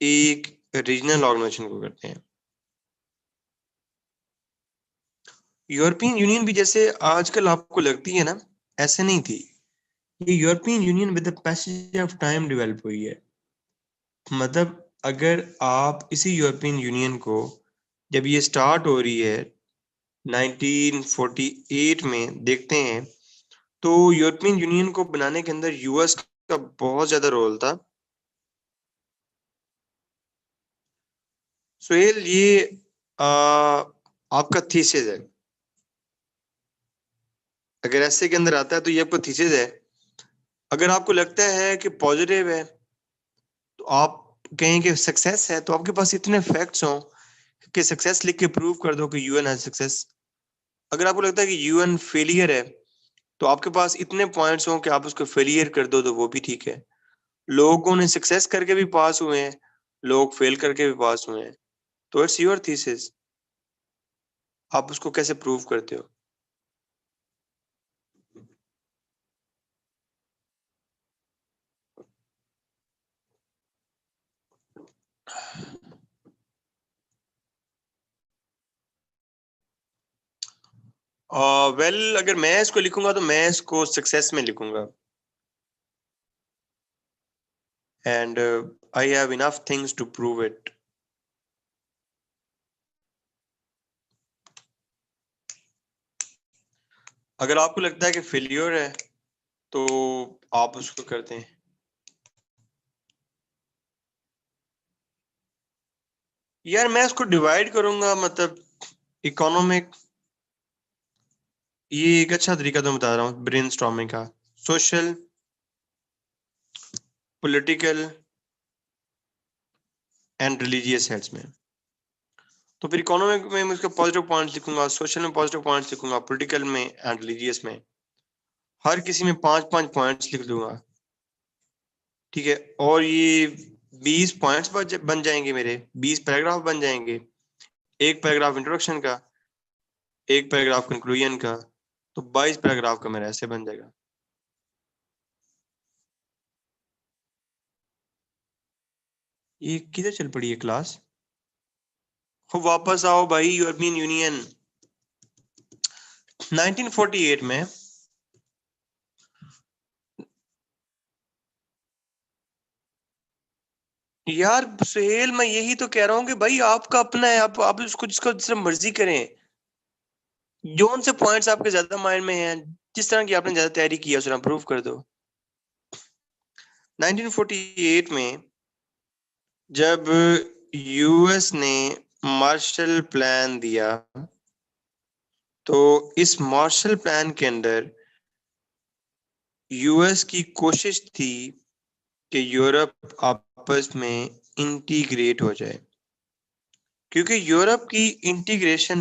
A: एक रीजनल ऑर्गेनाइजेशन को करते हैं. यूरोपियन यूनियन भी जैसे आजकल आपको लगती है ना, ऐसे नहीं थी. ये European union with the passage of time develop हुई है. मतलब अगर आप इसी यूरोपियन यूनियन को जब ये स्टार्ट हो रही है 1948 में देखते हैं तो यूरोपियन यूनियन को बनाने के अंदर यूएस का बहुत ज्यादा रोल था. सुहेल ये आपका थीसिस है, अगर ऐसे के अंदर आता है तो ये आपका थीसिस है. अगर आपको लगता है कि पॉजिटिव है तो आप कहें कि सक्सेस है, तो आपके पास इतने फैक्ट्स हों कि सक्सेस लिख के प्रूव कर दो कि यूएन है सक्सेस. अगर आपको लगता है कि यूएन फेलियर है तो आपके पास इतने पॉइंट्स हों कि आप उसको फेलियर कर दो तो वो भी ठीक है. लोगों ने सक्सेस करके भी पास हुए हैं, लोग फेल करके भी पास हुए हैं. तो इट्स योर थीसिस, आप उसको कैसे प्रूव करते हो. वेल अगर मैं इसको लिखूंगा तो मैं इसको सक्सेस में लिखूंगा. And I have enough things to prove it. अगर आपको लगता है कि फेलियर है तो आप उसको करते हैं. यार मैं इसको डिवाइड करूंगा, मतलब इकोनॉमिक, ये एक अच्छा तरीका तो बता रहा हूँ ब्रेनस्टॉर्मिंग का. Social,
B: political and religious heads में। तो फिर इकोनॉमिक में मैं उसके पॉजिटिव पॉइंट्स लिखूंगा, सोशल में पॉजिटिव पॉइंट्स लिखूंगा, पॉलिटिकल में एंड रिलीजियस में, हर किसी में 5-5 पॉइंट्स लिख दूंगा, ठीक है। और ये 20 पॉइंट्स बन जाएंगे मेरे, 20 पैराग्राफ बन जाएंगे, एक पैराग्राफ इंट्रोडक्शन का, एक पैराग्राफ कंक्लूजन का, तो 22 पैराग्राफ का मेरा ऐसे बन जाएगा। ये किधर चल पड़ी है क्लास? वापस आओ भाई, यूरोपियन यूनियन। 1948 में यार सुहेल, मैं यही तो कह रहा हूँ कि भाई आपका अपना है, आप उसको जिसको जिस मर्जी करें, जोन से पॉइंट्स आपके ज्यादा माइंड में हैं, जिस तरह की आपने ज्यादा तैयारी की है उसे प्रूव कर दो। 1948 में जब यूएस ने मार्शल प्लान दिया, तो इस मार्शल प्लान के अंदर यूएस की कोशिश थी कि यूरोप आपस में इंटीग्रेट हो जाए, क्योंकि यूरोप की इंटीग्रेशन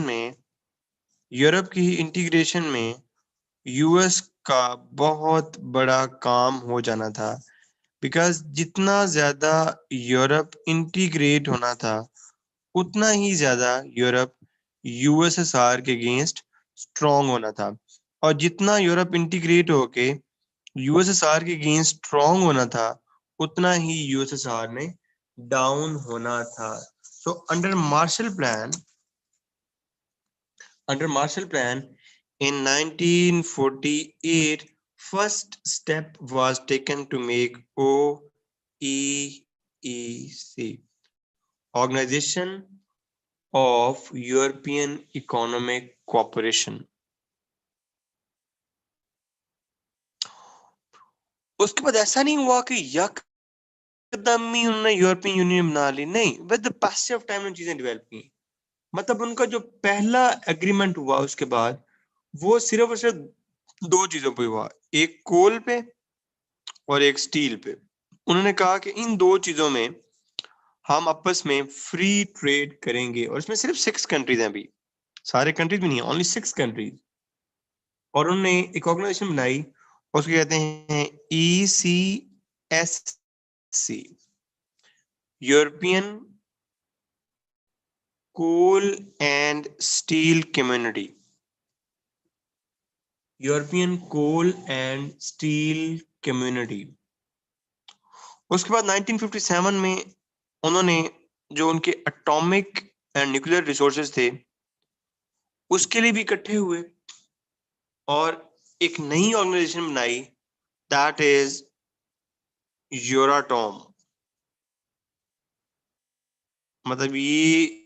B: में यूएस का बहुत बड़ा काम हो जाना था। बिकॉज जितना ज्यादा यूरोप इंटीग्रेट होना था, उतना ही ज्यादा यूरोप यूएसएसआर के अगेंस्ट स्ट्रांग होना था, और जितना यूरोप इंटीग्रेट होके यूएसएसआर के अगेंस्ट स्ट्रांग होना था, उतना ही यूएसएसआर ने डाउन होना था। So under Marshall plan in 1948, first step was taken to make OEEC, Organization of European Economic Cooperation। उसके बाद ऐसा नहीं हुआ कि यकदम ही उन्होंने यूरोपियन यूनियन बना ली, नहीं, with the passage of time चीजें डेवलप की। मतलब उनका जो पहला एग्रीमेंट हुआ उसके बाद, वो सिर्फ और सिर्फ दो चीजों पे हुआ, एक कोल पे और एक स्टील पे। उन्होंने कहा कि इन दो चीजों में हम आपस में फ्री ट्रेड करेंगे, और इसमें सिर्फ 6 कंट्रीज हैं, अभी सारे कंट्रीज भी नहीं है, ओनली 6 कंट्रीज। और उन्होंने एक ऑर्गेनाइजेशन बनाई, उसको कहते हैं ECSC, European coal and steel community. European coal and steel community. उसके बाद 1957 में उन्होंने जो उनके एटॉमिक एंड न्यूक्लियर रिसोर्सेज थे उसके लिए भी इकट्ठे हुए, और एक नई ऑर्गेनाइजेशन बनाई, दैट इज यूराटॉम। मतलब ये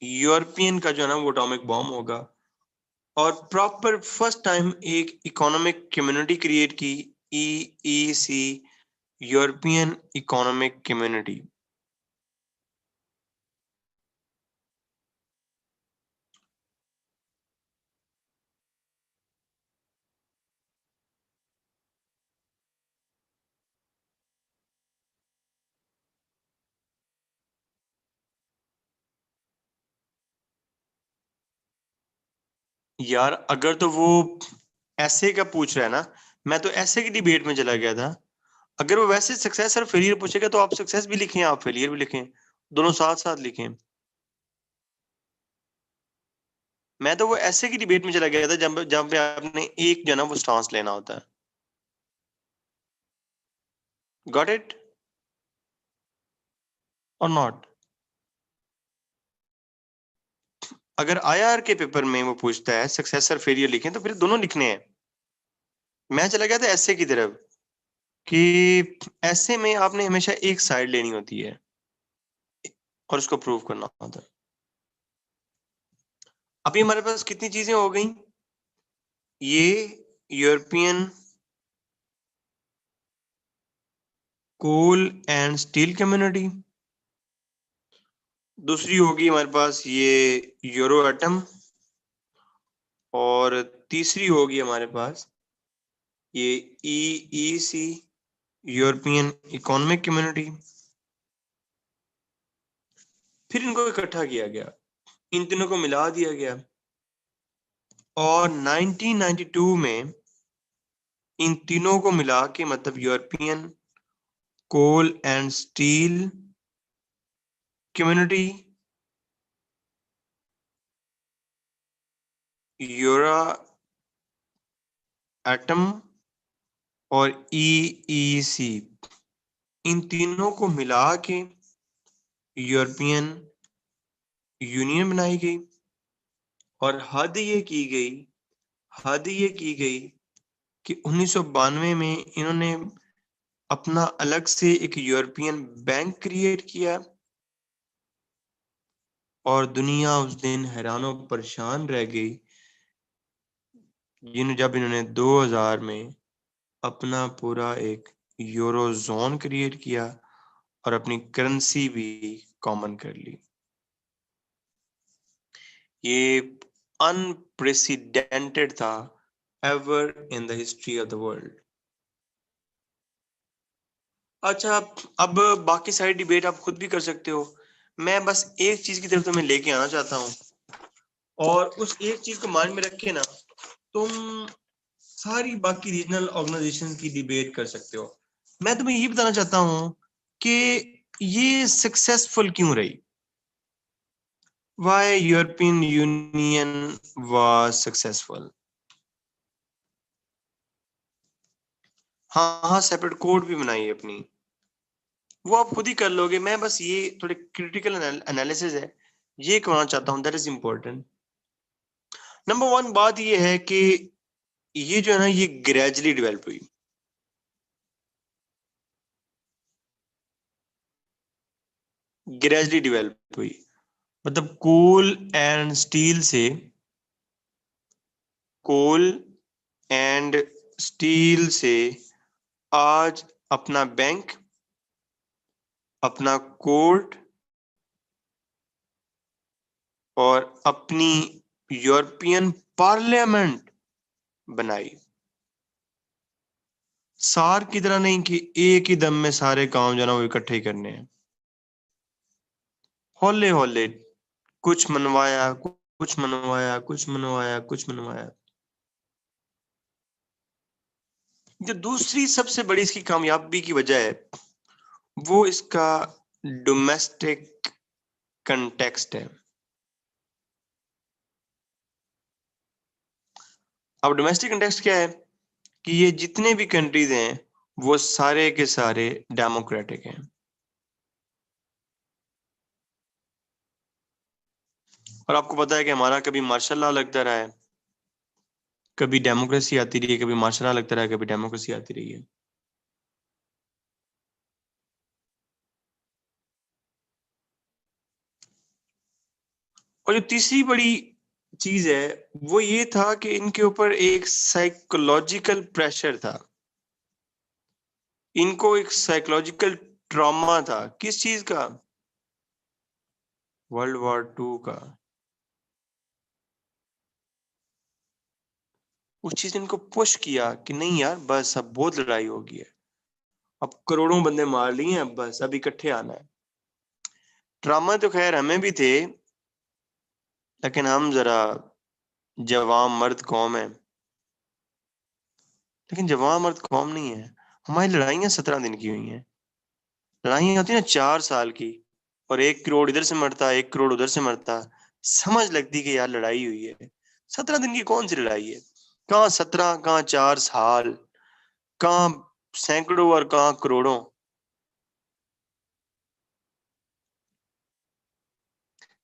B: यूरोपियन का जो है ना वो एटॉमिक बॉम्ब होगा। और प्रॉपर फर्स्ट टाइम एक इकोनॉमिक कम्युनिटी क्रिएट की, EEC, यूरोपियन इकोनॉमिक कम्युनिटी। यार अगर तो वो ऐसे का पूछ रहा है ना, मैं तो ऐसे की डिबेट में चला गया था। अगर वो वैसे सक्सेस और फेलियर पूछेगा तो आप सक्सेस भी लिखें, आप फेलियर भी लिखें, दोनों साथ साथ लिखें। मैं तो वो ऐसे की डिबेट में चला गया था जब जब पे आपने एक जो है ना वो स्टांस लेना होता है। गॉट इट और नॉट? अगर IR के पेपर में वो पूछता है सक्सेस और फेलियर लिखें, तो फिर दोनों लिखने हैं। मैं चला गया था ऐसे की तरफ कि ऐसे में आपने हमेशा एक साइड लेनी होती है और उसको प्रूव करना होता है। अभी हमारे पास कितनी चीजें हो गई? ये European coal and steel community, दूसरी होगी हमारे पास ये यूरो एटम, और तीसरी होगी हमारे पास ये EEC, यूरोपियन इकोनॉमिक कम्युनिटी, फिर इनको इकट्ठा किया गया, इन तीनों को मिला दिया गया और 1992 में इन तीनों को मिला के मतलब European coal and steel community, Euratom और EEC, इन तीनों को मिला के यूरोपियन यूनियन बनाई गई और हद ये की गई कि 1992 में इन्होंने अपना अलग से एक यूरोपियन बैंक क्रिएट किया और दुनिया उस दिन हैरानो परेशान रह गई जब इन्होंने 2000 में अपना पूरा एक यूरो जोन क्रिएट किया और अपनी करेंसी भी कॉमन कर ली। ये अनप्रेसिडेंटेड था ever in the history of the world. अच्छा, अब बाकी सारी डिबेट आप खुद भी कर सकते हो, मैं बस एक चीज की तरफ तुम्हें लेके आना चाहता हूँ और उस एक चीज को माइंड में रख के ना तुम सारी बाकी रीजनल ऑर्गेनाइजेशन की डिबेट कर सकते हो। मैं तुम्हें ये बताना चाहता हूँ कि ये सक्सेसफुल क्यों रही, Why European Union was successful? हाँ, सेपरेट कोड भी बनाई अपनी, वो आप खुद ही कर लोगे, मैं बस ये थोड़े क्रिटिकल एनालिसिस है ये करना चाहता हूँ, दैट इज इम्पोर्टेंट। नंबर 1 बात ये है कि ये जो है ना ये ग्रेजुअली डेवलप हुई, मतलब कोल एंड स्टील से आज अपना बैंक, अपना कोर्ट और अपनी यूरोपियन पार्लियामेंट बनाई। सार की तरह नहीं कि एक ही दम में सारे काम जो ना वो इकट्ठे ही करने हैं, हौले हौले कुछ मनवाया। जो दूसरी सबसे बड़ी इसकी कामयाबी की वजह है वो इसका डोमेस्टिक कंटेक्स्ट है। अब डोमेस्टिक कंटेक्स्ट क्या है कि ये जितने भी कंट्रीज हैं वो सारे के सारे डेमोक्रेटिक हैं और आपको पता है कि हमारा कभी मार्शल लॉ लगता रहा है, कभी डेमोक्रेसी आती रही है, कभी मार्शल लॉ लगता रहा है, कभी डेमोक्रेसी आती रही है। और जो तीसरी बड़ी चीज है वो ये था कि इनके ऊपर एक साइकोलॉजिकल प्रेशर था, इनको एक साइकोलॉजिकल ट्रॉमा था। किस चीज का? वर्ल्ड वॉर 2 का। उस चीज ने इनको पुश किया कि नहीं यार बस अब बहुत लड़ाई हो गई है, अब करोड़ों बंदे मार लिए हैं, अब बस अब इकट्ठे आना है। ट्रॉमा तो खैर हमें भी थे, लेकिन हम जरा जवान मर्द कौम है, लेकिन जवान मर्द कौम नहीं है। हमारी लड़ाइयां 17 दिन की हुई हैं, लड़ाइयां होती है ना 4 साल की, और 1 करोड़ इधर से मरता, 1 करोड़ उधर से मरता, समझ लगती कि यार लड़ाई हुई है। 17 दिन की कौन सी लड़ाई है? कहाँ 17, कहाँ 4 साल, कहाँ सैकड़ों और कहाँ करोड़ों।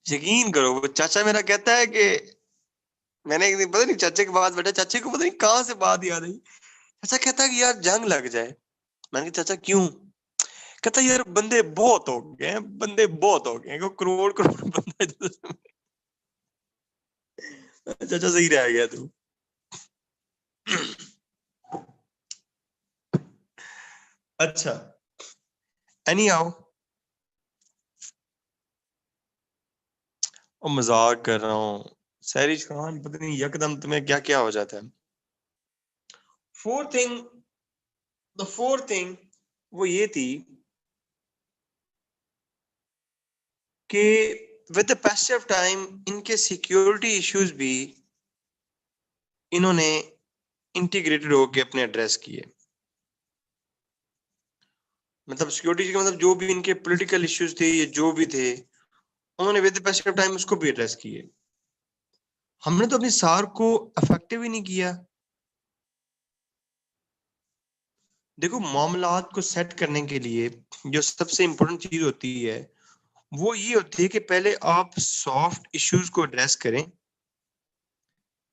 B: यकीन करो वो चाचा मेरा कहता है कि मैंने एक दिन पता नहीं चाचे के पास बैठा, चाचे को पता नहीं कहाँ से बात याद आई, चाचा कहता है कि यार जंग लग जाए। मैंने कहा चाचा क्यों? कहता यार बंदे बहुत हो गए हैं, बंदे बहुत हो गए हैं, करोड़ करोड़ बंदे चाचा सही रह गया तू। अच्छा, एनी आओ, और मजाक कर रहा हूँ सैरिश खान, पता नहीं यकदम तुम्हें क्या क्या हो जाता है। फोर्थ थिंग वो ये थी कि with the passage of time इनके सिक्योरिटी इश्यूज भी इन्होंने इंटीग्रेटेड होकर अपने एड्रेस किए। मतलब सिक्योरिटी के मतलब जो भी इनके पॉलिटिकल इश्यूज थे, ये जो भी थे, उन्होंने with the passage of time उसको भी एड्रेस किए। हमने तो अपनी सार को इफेक्टिव ही नहीं किया। देखो, मामलात को सेट करने के लिए जो सबसे इम्पोर्टेंट चीज होती है वो ये होती है कि पहले आप सॉफ्ट इश्यूज को एड्रेस करें,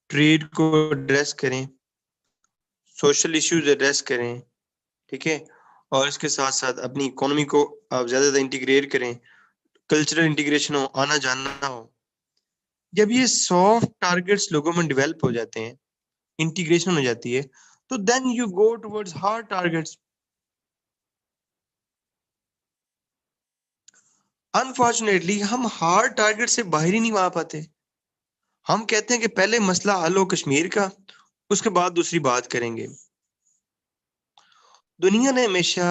B: ट्रेड को एड्रेस करें, सोशल इश्यूज एड्रेस करें, ठीक है, और इसके साथ साथ अपनी इकोनॉमी को आप ज्यादा इंटीग्रेट करें, कल्चरल इंटीग्रेशन हो, आना जाना हो। जब ये सॉफ्ट टारगेट्स लोगों में डेवलप हो जाते हैं, इंटीग्रेशन हो जाती है, तो then you go towards hard targets. Unfortunately हम हार्ड टारगेट से बाहर ही नहीं आ पाते। हम कहते हैं कि पहले मसला हल हो कश्मीर का, उसके बाद दूसरी बात करेंगे। दुनिया ने हमेशा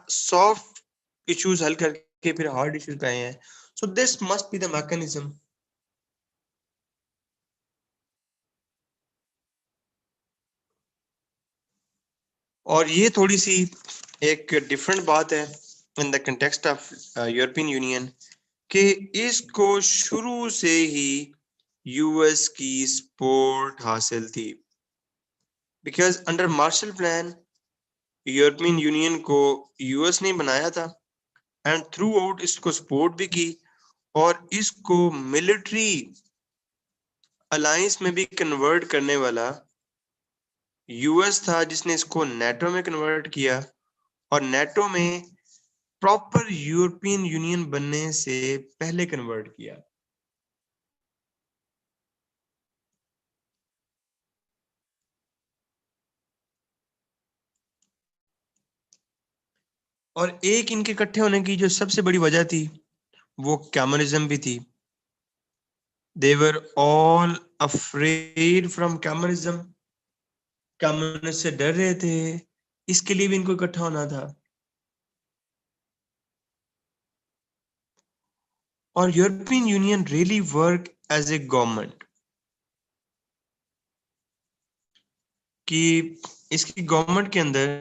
B: सॉफ्ट इश्यूज हल करके फिर हार्ड इश्यूज पे आए हैं। So this must be the mechanism. और ये थोड़ी सी एक डिफरेंट बात है in the context of European union कि इसको शुरू से ही यूएस की सपोर्ट हासिल थी। Because under Marshall plan European union को यूएस ने बनाया था एंड थ्रू आउट इसको सपोर्ट भी की, और इसको मिलिट्री अलायंस में भी कन्वर्ट करने वाला यूएस था, जिसने इसको नेटो में कन्वर्ट किया, और नेटो में प्रॉपर यूरोपियन यूनियन बनने से पहले कन्वर्ट किया। और एक इनके इकट्ठे होने की जो सबसे बड़ी वजह थी वो कम्युनिज्म भी थी। They were all afraid from communism. Communist से डर रहे थे, इसके लिए भी इनको इकट्ठा होना था। और European union really work as a government कि इसकी गवर्नमेंट के अंदर,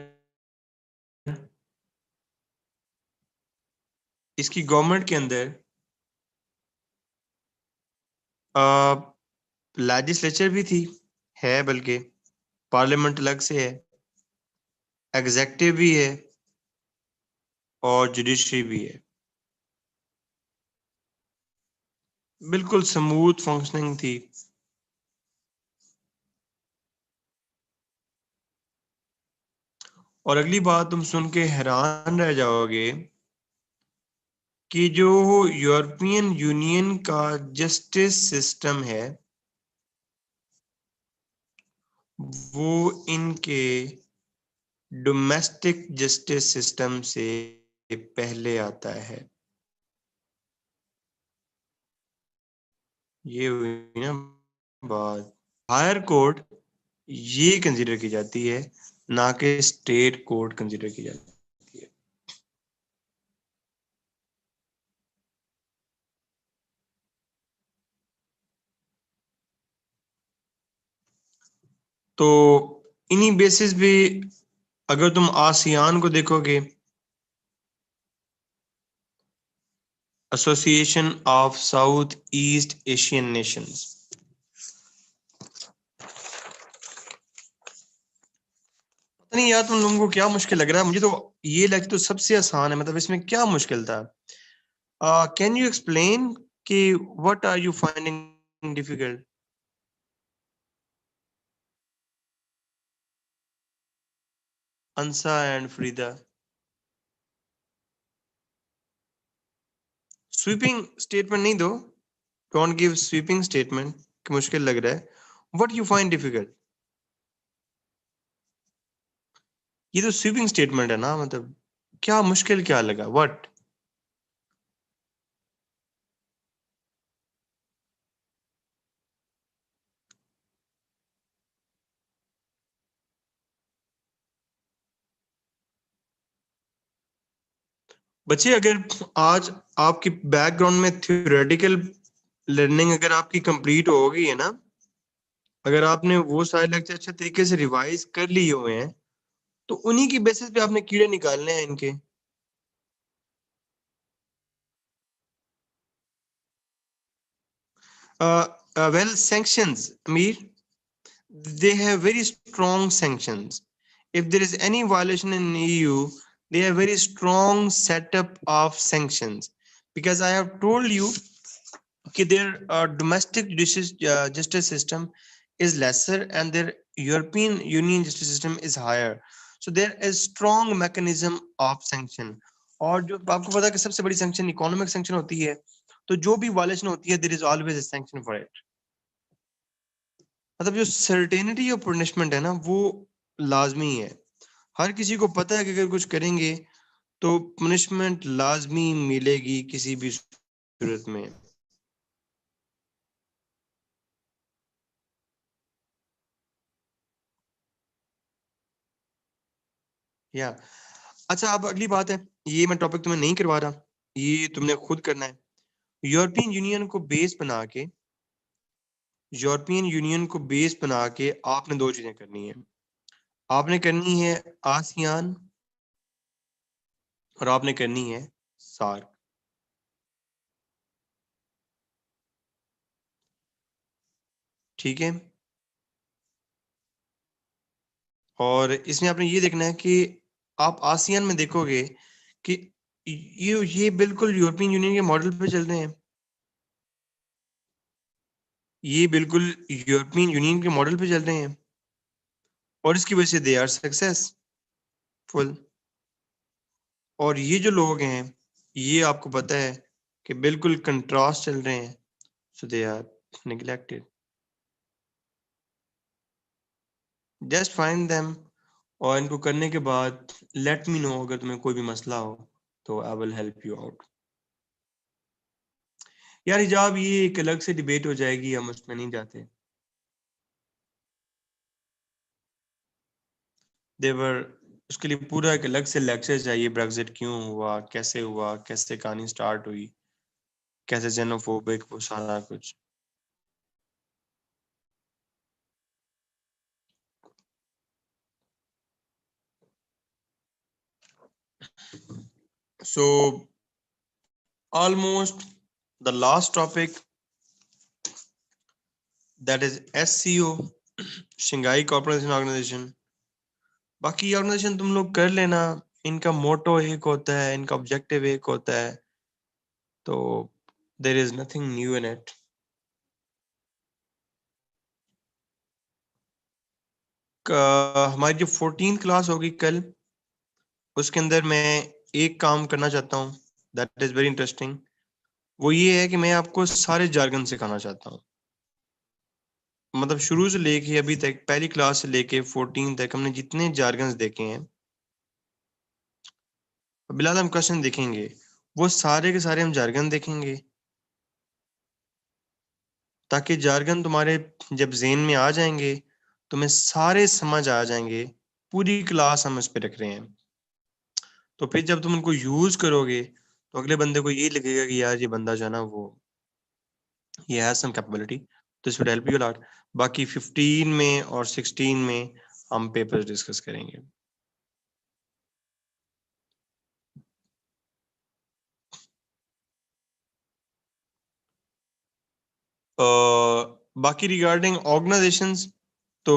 B: इसकी गवर्नमेंट के अंदर लेजिस्लेचर भी थी, है बल्कि पार्लियामेंट अलग से है, एग्जेक्टिव भी है, और जुडिशरी भी है। बिल्कुल स्मूथ फंक्शनिंग थी। और अगली बात तुम सुन के हैरान रह जाओगे कि जो यूरोपियन यूनियन का जस्टिस सिस्टम है वो इनके डोमेस्टिक जस्टिस सिस्टम से पहले आता है। ये हुई ना बात। हायर कोर्ट ये कंसीडर की जाती है, ना कि स्टेट कोर्ट कंसीडर की जाती है। तो इन्हीं बेसिस पे अगर तुम आसियान को देखोगे, association of south east Asian Nations, पता नहीं यार तुम लोगों को क्या मुश्किल लग रहा है, मुझे तो ये लग तो सबसे आसान है। मतलब इसमें क्या मुश्किल था? कैन यू एक्सप्लेन कि what are you finding difficult? Ansa and Farida, sweeping statement नहीं दो। डोंट गिव स्वीपिंग स्टेटमेंट कि मुश्किल लग रहा है। What you find difficult? ये तो स्वीपिंग स्टेटमेंट है ना, मतलब क्या मुश्किल क्या लगा? व्हाट? बच्चे अगर आज आपकी बैकग्राउंड में थ्योरेटिकल लर्निंग अगर आपकी कंप्लीट हो गई है ना, अगर आपने वो सारे लेक्चर अच्छे तरीके से रिवाइज कर लिए हुए हैं, तो उन्हीं की बेसिस पे आपने कीड़े निकालने हैं इनके। Well, sanctions, Amir, they have very strong sanctions. If there is any violation in EU, they have very strong setup of sanctions. Because I have told you that their domestic justice system is lesser and their European Union justice system is higher. So there is strong mechanism of sanction. और जो आपको पता है कि सबसे बड़ी sanction economic sanction होती है, तो जो भी violation होती है, there is always a sanction for it. मतलब जो सर्टेनिटी ऑफ पनिशमेंट है ना, वो लाजमी है। हर किसी को पता है कि अगर कुछ करेंगे तो पनिशमेंट लाजमी मिलेगी किसी भी सूरत में। या अच्छा, अब अगली बात है, ये मैं टॉपिक तुम्हें नहीं करवा रहा, ये तुमने खुद करना है। यूरोपियन यूनियन को बेस बना के, यूरोपियन यूनियन को बेस बना के आपने दो चीजें करनी है। आपने करनी है आसियान और आपने करनी है सार्क। ठीक है, और इसमें आपने ये देखना है कि आप आसियान में देखोगे कि ये बिल्कुल यूरोपियन यूनियन के मॉडल पे चल रहे हैं। ये बिल्कुल यूरोपियन यूनियन के मॉडल पे चल रहे हैं और इसकी वजह से दे आर सक्सेसफुल। और ये जो लोग हैं, ये आपको पता है कि बिल्कुल कंट्रास्ट चल रहे हैं, so they are neglected. Just find them और इनको करने के बाद लेट मी नो अगर तुम्हें कोई भी मसला हो तो I will help you out. यार हिजाब ये एक अलग से डिबेट हो जाएगी, हम उसमें नहीं जाते। देवर उसके लिए पूरा एक अलग से लेक्चर चाहिए, ब्रेक्जिट क्यों हुआ, कैसे कहानी स्टार्ट हुई, कैसे जेनोफोबिक, वो सारा कुछ। So almost the last topic, that is SCO, Shanghai cooperation organisation. बाकी ऑर्गेनाइजेशन तुम लोग कर लेना, इनका मोटो एक होता है, इनका ऑब्जेक्टिव एक होता है, तो there is nothing new in it. हमारी जो 14th क्लास होगी कल, उसके अंदर मैं एक काम करना चाहता हूँ, दैट इज वेरी इंटरेस्टिंग। वो ये है कि मैं आपको सारे जार्गन सिखाना चाहता हूँ। मतलब शुरू से लेके अभी तक, पहली क्लास से लेके 14 तक हमने जितने जार्गन्स देखे हैं, बिलाल हम क्वेश्चन देखेंगे, वो सारे के सारे हम जार्गन देखेंगे, ताकि जार्गन तुम्हारे जब ज़हन में आ जाएंगे, तुम्हें सारे समझ आ जाएंगे। पूरी क्लास हम इस पे रख रहे हैं, तो फिर जब तुम उनको यूज करोगे तो अगले बंदे को ये लगेगा कि यार ये बंदा जो है ना, वो ये हैज सम कैपेबिलिटी, तो इस विल हेल्प यू लॉट। बाकी 15 में और 16 में हम पेपर्स डिस्कस करेंगे। बाकी रिगार्डिंग ऑर्गेनाइजेशंस, तो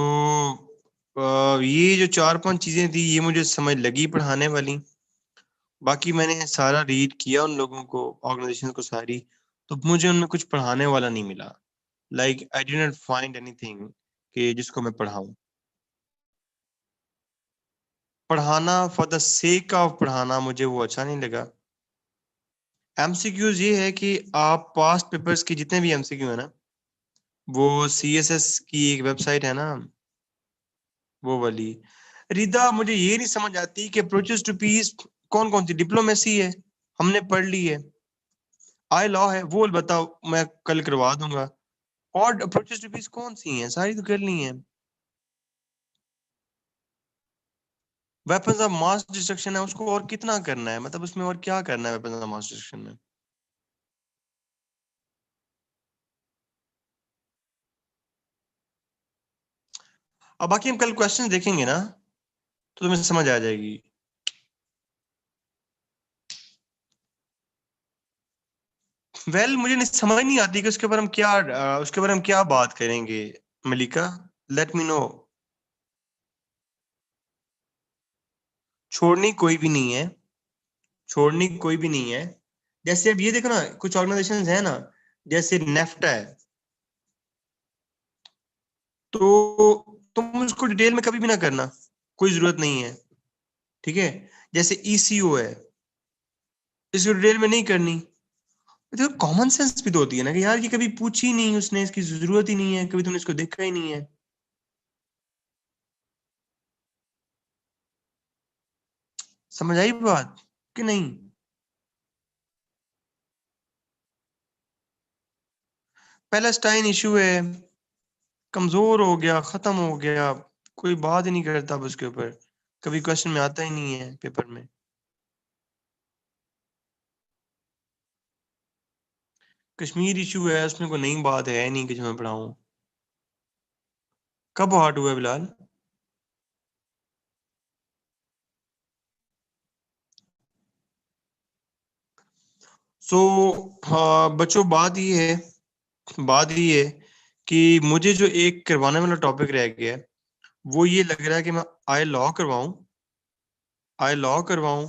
B: ये जो 4-5 चीजें थी, ये मुझे समझ लगी पढ़ाने वाली। बाकी मैंने सारा रीड किया उन लोगों को, ऑर्गेनाइजेशन को सारी, तो मुझे उनमें कुछ पढ़ाने वाला नहीं मिला। Like I did not find anything कि जिसको मैं पढ़ाऊं। पढ़ाना फॉर द सेक ऑफ पढ़ाना मुझे वो अच्छा नहीं लगा। एमसीक्यूज ये है कि आप पास्ट पेपर्स की जितने भी एमसीक्यू है ना, वो CSS की एक वेबसाइट है ना, वो वाली। रिदा मुझे ये नहीं समझ आती कि अप्रोचेस टू पीस कौन कौन सी, डिप्लोमेसी है हमने पढ़ ली है, आई लॉ है वो बताओ, मैं कल करवा दूंगा। और अप्रोचेस टू पीस कौन सी हैं, सारी तो कर ली हैं। वेपन्स ऑफ मास डिस्ट्रक्शन है, उसको और कितना करना है, मतलब उसमें और क्या करना है वेपन्स ऑफ मास डिस्ट्रक्शन में? अब बाकी हम कल क्वेश्चन देखेंगे ना तो तुम्हें समझ आ जाएगी। मुझे नहीं समझ नहीं आती कि उसके ऊपर हम क्या बात करेंगे। मलिका, लेट मी नो। छोड़नी कोई भी नहीं है, छोड़नी कोई भी नहीं है। जैसे अब ये देखो ना, कुछ ऑर्गेनाइजेशंस है ना, जैसे नेफ्टा है, तो तुम उसको डिटेल में कभी भी ना करना, कोई जरूरत नहीं है, ठीक है। जैसे ईसीओ है, इसको डिटेल में नहीं करनी। तो कॉमन सेंस भी तो होती है ना कि यार ये कभी पूछी नहीं उसने, इसकी जरूरत ही नहीं है, कभी तुमने इसको देखा ही नहीं है। समझ आई बात कि नहीं? पैलेस्टाइन इशू है, कमजोर हो गया, खत्म हो गया, कोई बात ही नहीं करता अब उसके ऊपर, कभी क्वेश्चन में आता ही नहीं है पेपर में। कश्मीर इशू है, उसमें कोई नई बात है नहीं कि जो मैं पढ़ाऊं। कब हार्ट हुआ है बिलाल? सो हाँ बच्चों, बात ये है कि मुझे जो एक करवाने वाला टॉपिक रह गया है, वो ये लग रहा है कि मैं आई लॉ करवाऊं, आई लॉ करवाऊं,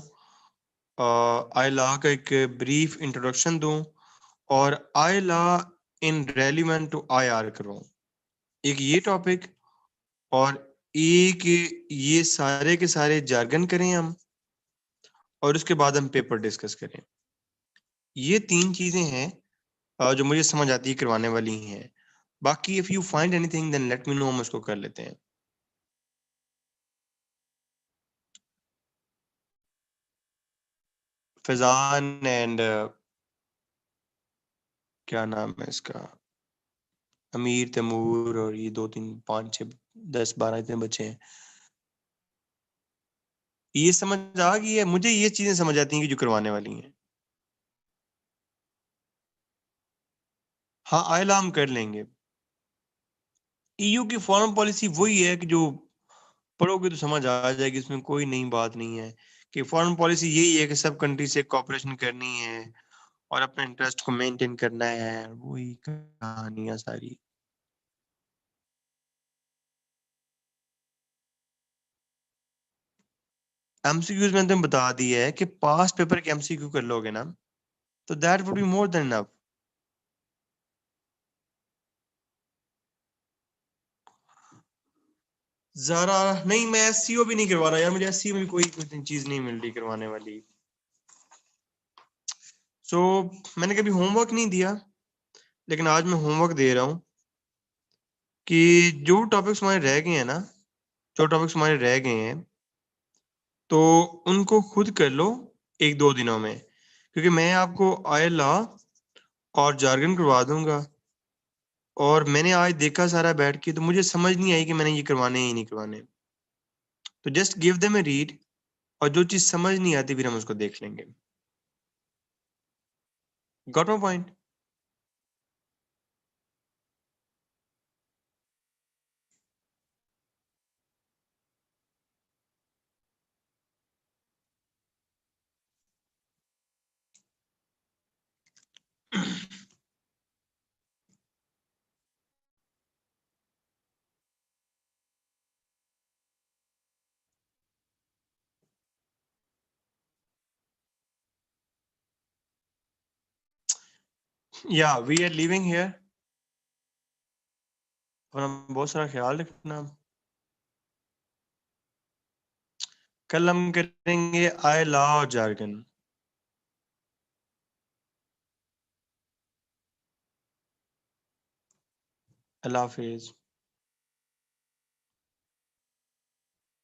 B: आई लॉ का एक ब्रीफ इंट्रोडक्शन दूं, और I law in relevant to I R करवाऊं, एक ये टॉपिक, और एक ये सारे के सारे जार्गन करें हम, और उसके बाद हम पेपर डिस्कस करें। ये तीन चीजें हैं जो मुझे समझ आती है करवाने वाली हैं। बाकी if you find anything then let me know, हम उसको कर लेते हैं। फैजान एंड क्या नाम है इसका, अमीर, तैमूर, और ये 2 3 5 6 10 12 इतने बच्चे हैं। ये समझ आ गई है मुझे, ये चीजें समझ आती हैं कि जो करवाने वाली हैं। हाँ आयला हम कर लेंगे। ईयू की फॉरेन पॉलिसी वही है कि जो पढ़ोगे तो समझ आ जाएगी, इसमें कोई नई बात नहीं है। कि फॉरेन पॉलिसी यही है कि सब कंट्री से कॉपरेशन करनी है और अपने इंटरेस्ट को मेंटेन करना है, वही कहानियां सारी। एमसीक्यूज मैंने तुम्हें बता दिया है कि पास पेपर के एमसीक्यू कर लोगे ना तो that would be more than enough. जरा नहीं, मैं एससीओ भी नहीं करवा रहा यार, मुझे एससीओ में भी कोई कुछ चीज नहीं मिल रही करवाने वाली। सो मैंने कभी होमवर्क नहीं दिया, लेकिन आज मैं होमवर्क दे रहा हूँ कि जो टॉपिक्स हमारे रह गए हैं ना, जो टॉपिक्स हमारे रह गए हैं, तो उनको खुद कर लो 1 2 दिनों में, क्योंकि मैं आपको आयल लॉ और जार्गन करवा दूंगा। और मैंने आज देखा सारा बैठ के, तो मुझे समझ नहीं आई कि मैंने ये करवाने ही नहीं करवाने। तो just give them A read, और जो चीज समझ नहीं आती फिर हम उसको देख लेंगे। Got my point? या वी आर लिविंग हियर, और हम बहुत सारा ख्याल रखना। कल हम करेंगे आई लॉ और जार्गन। अल्लाह हाफिज।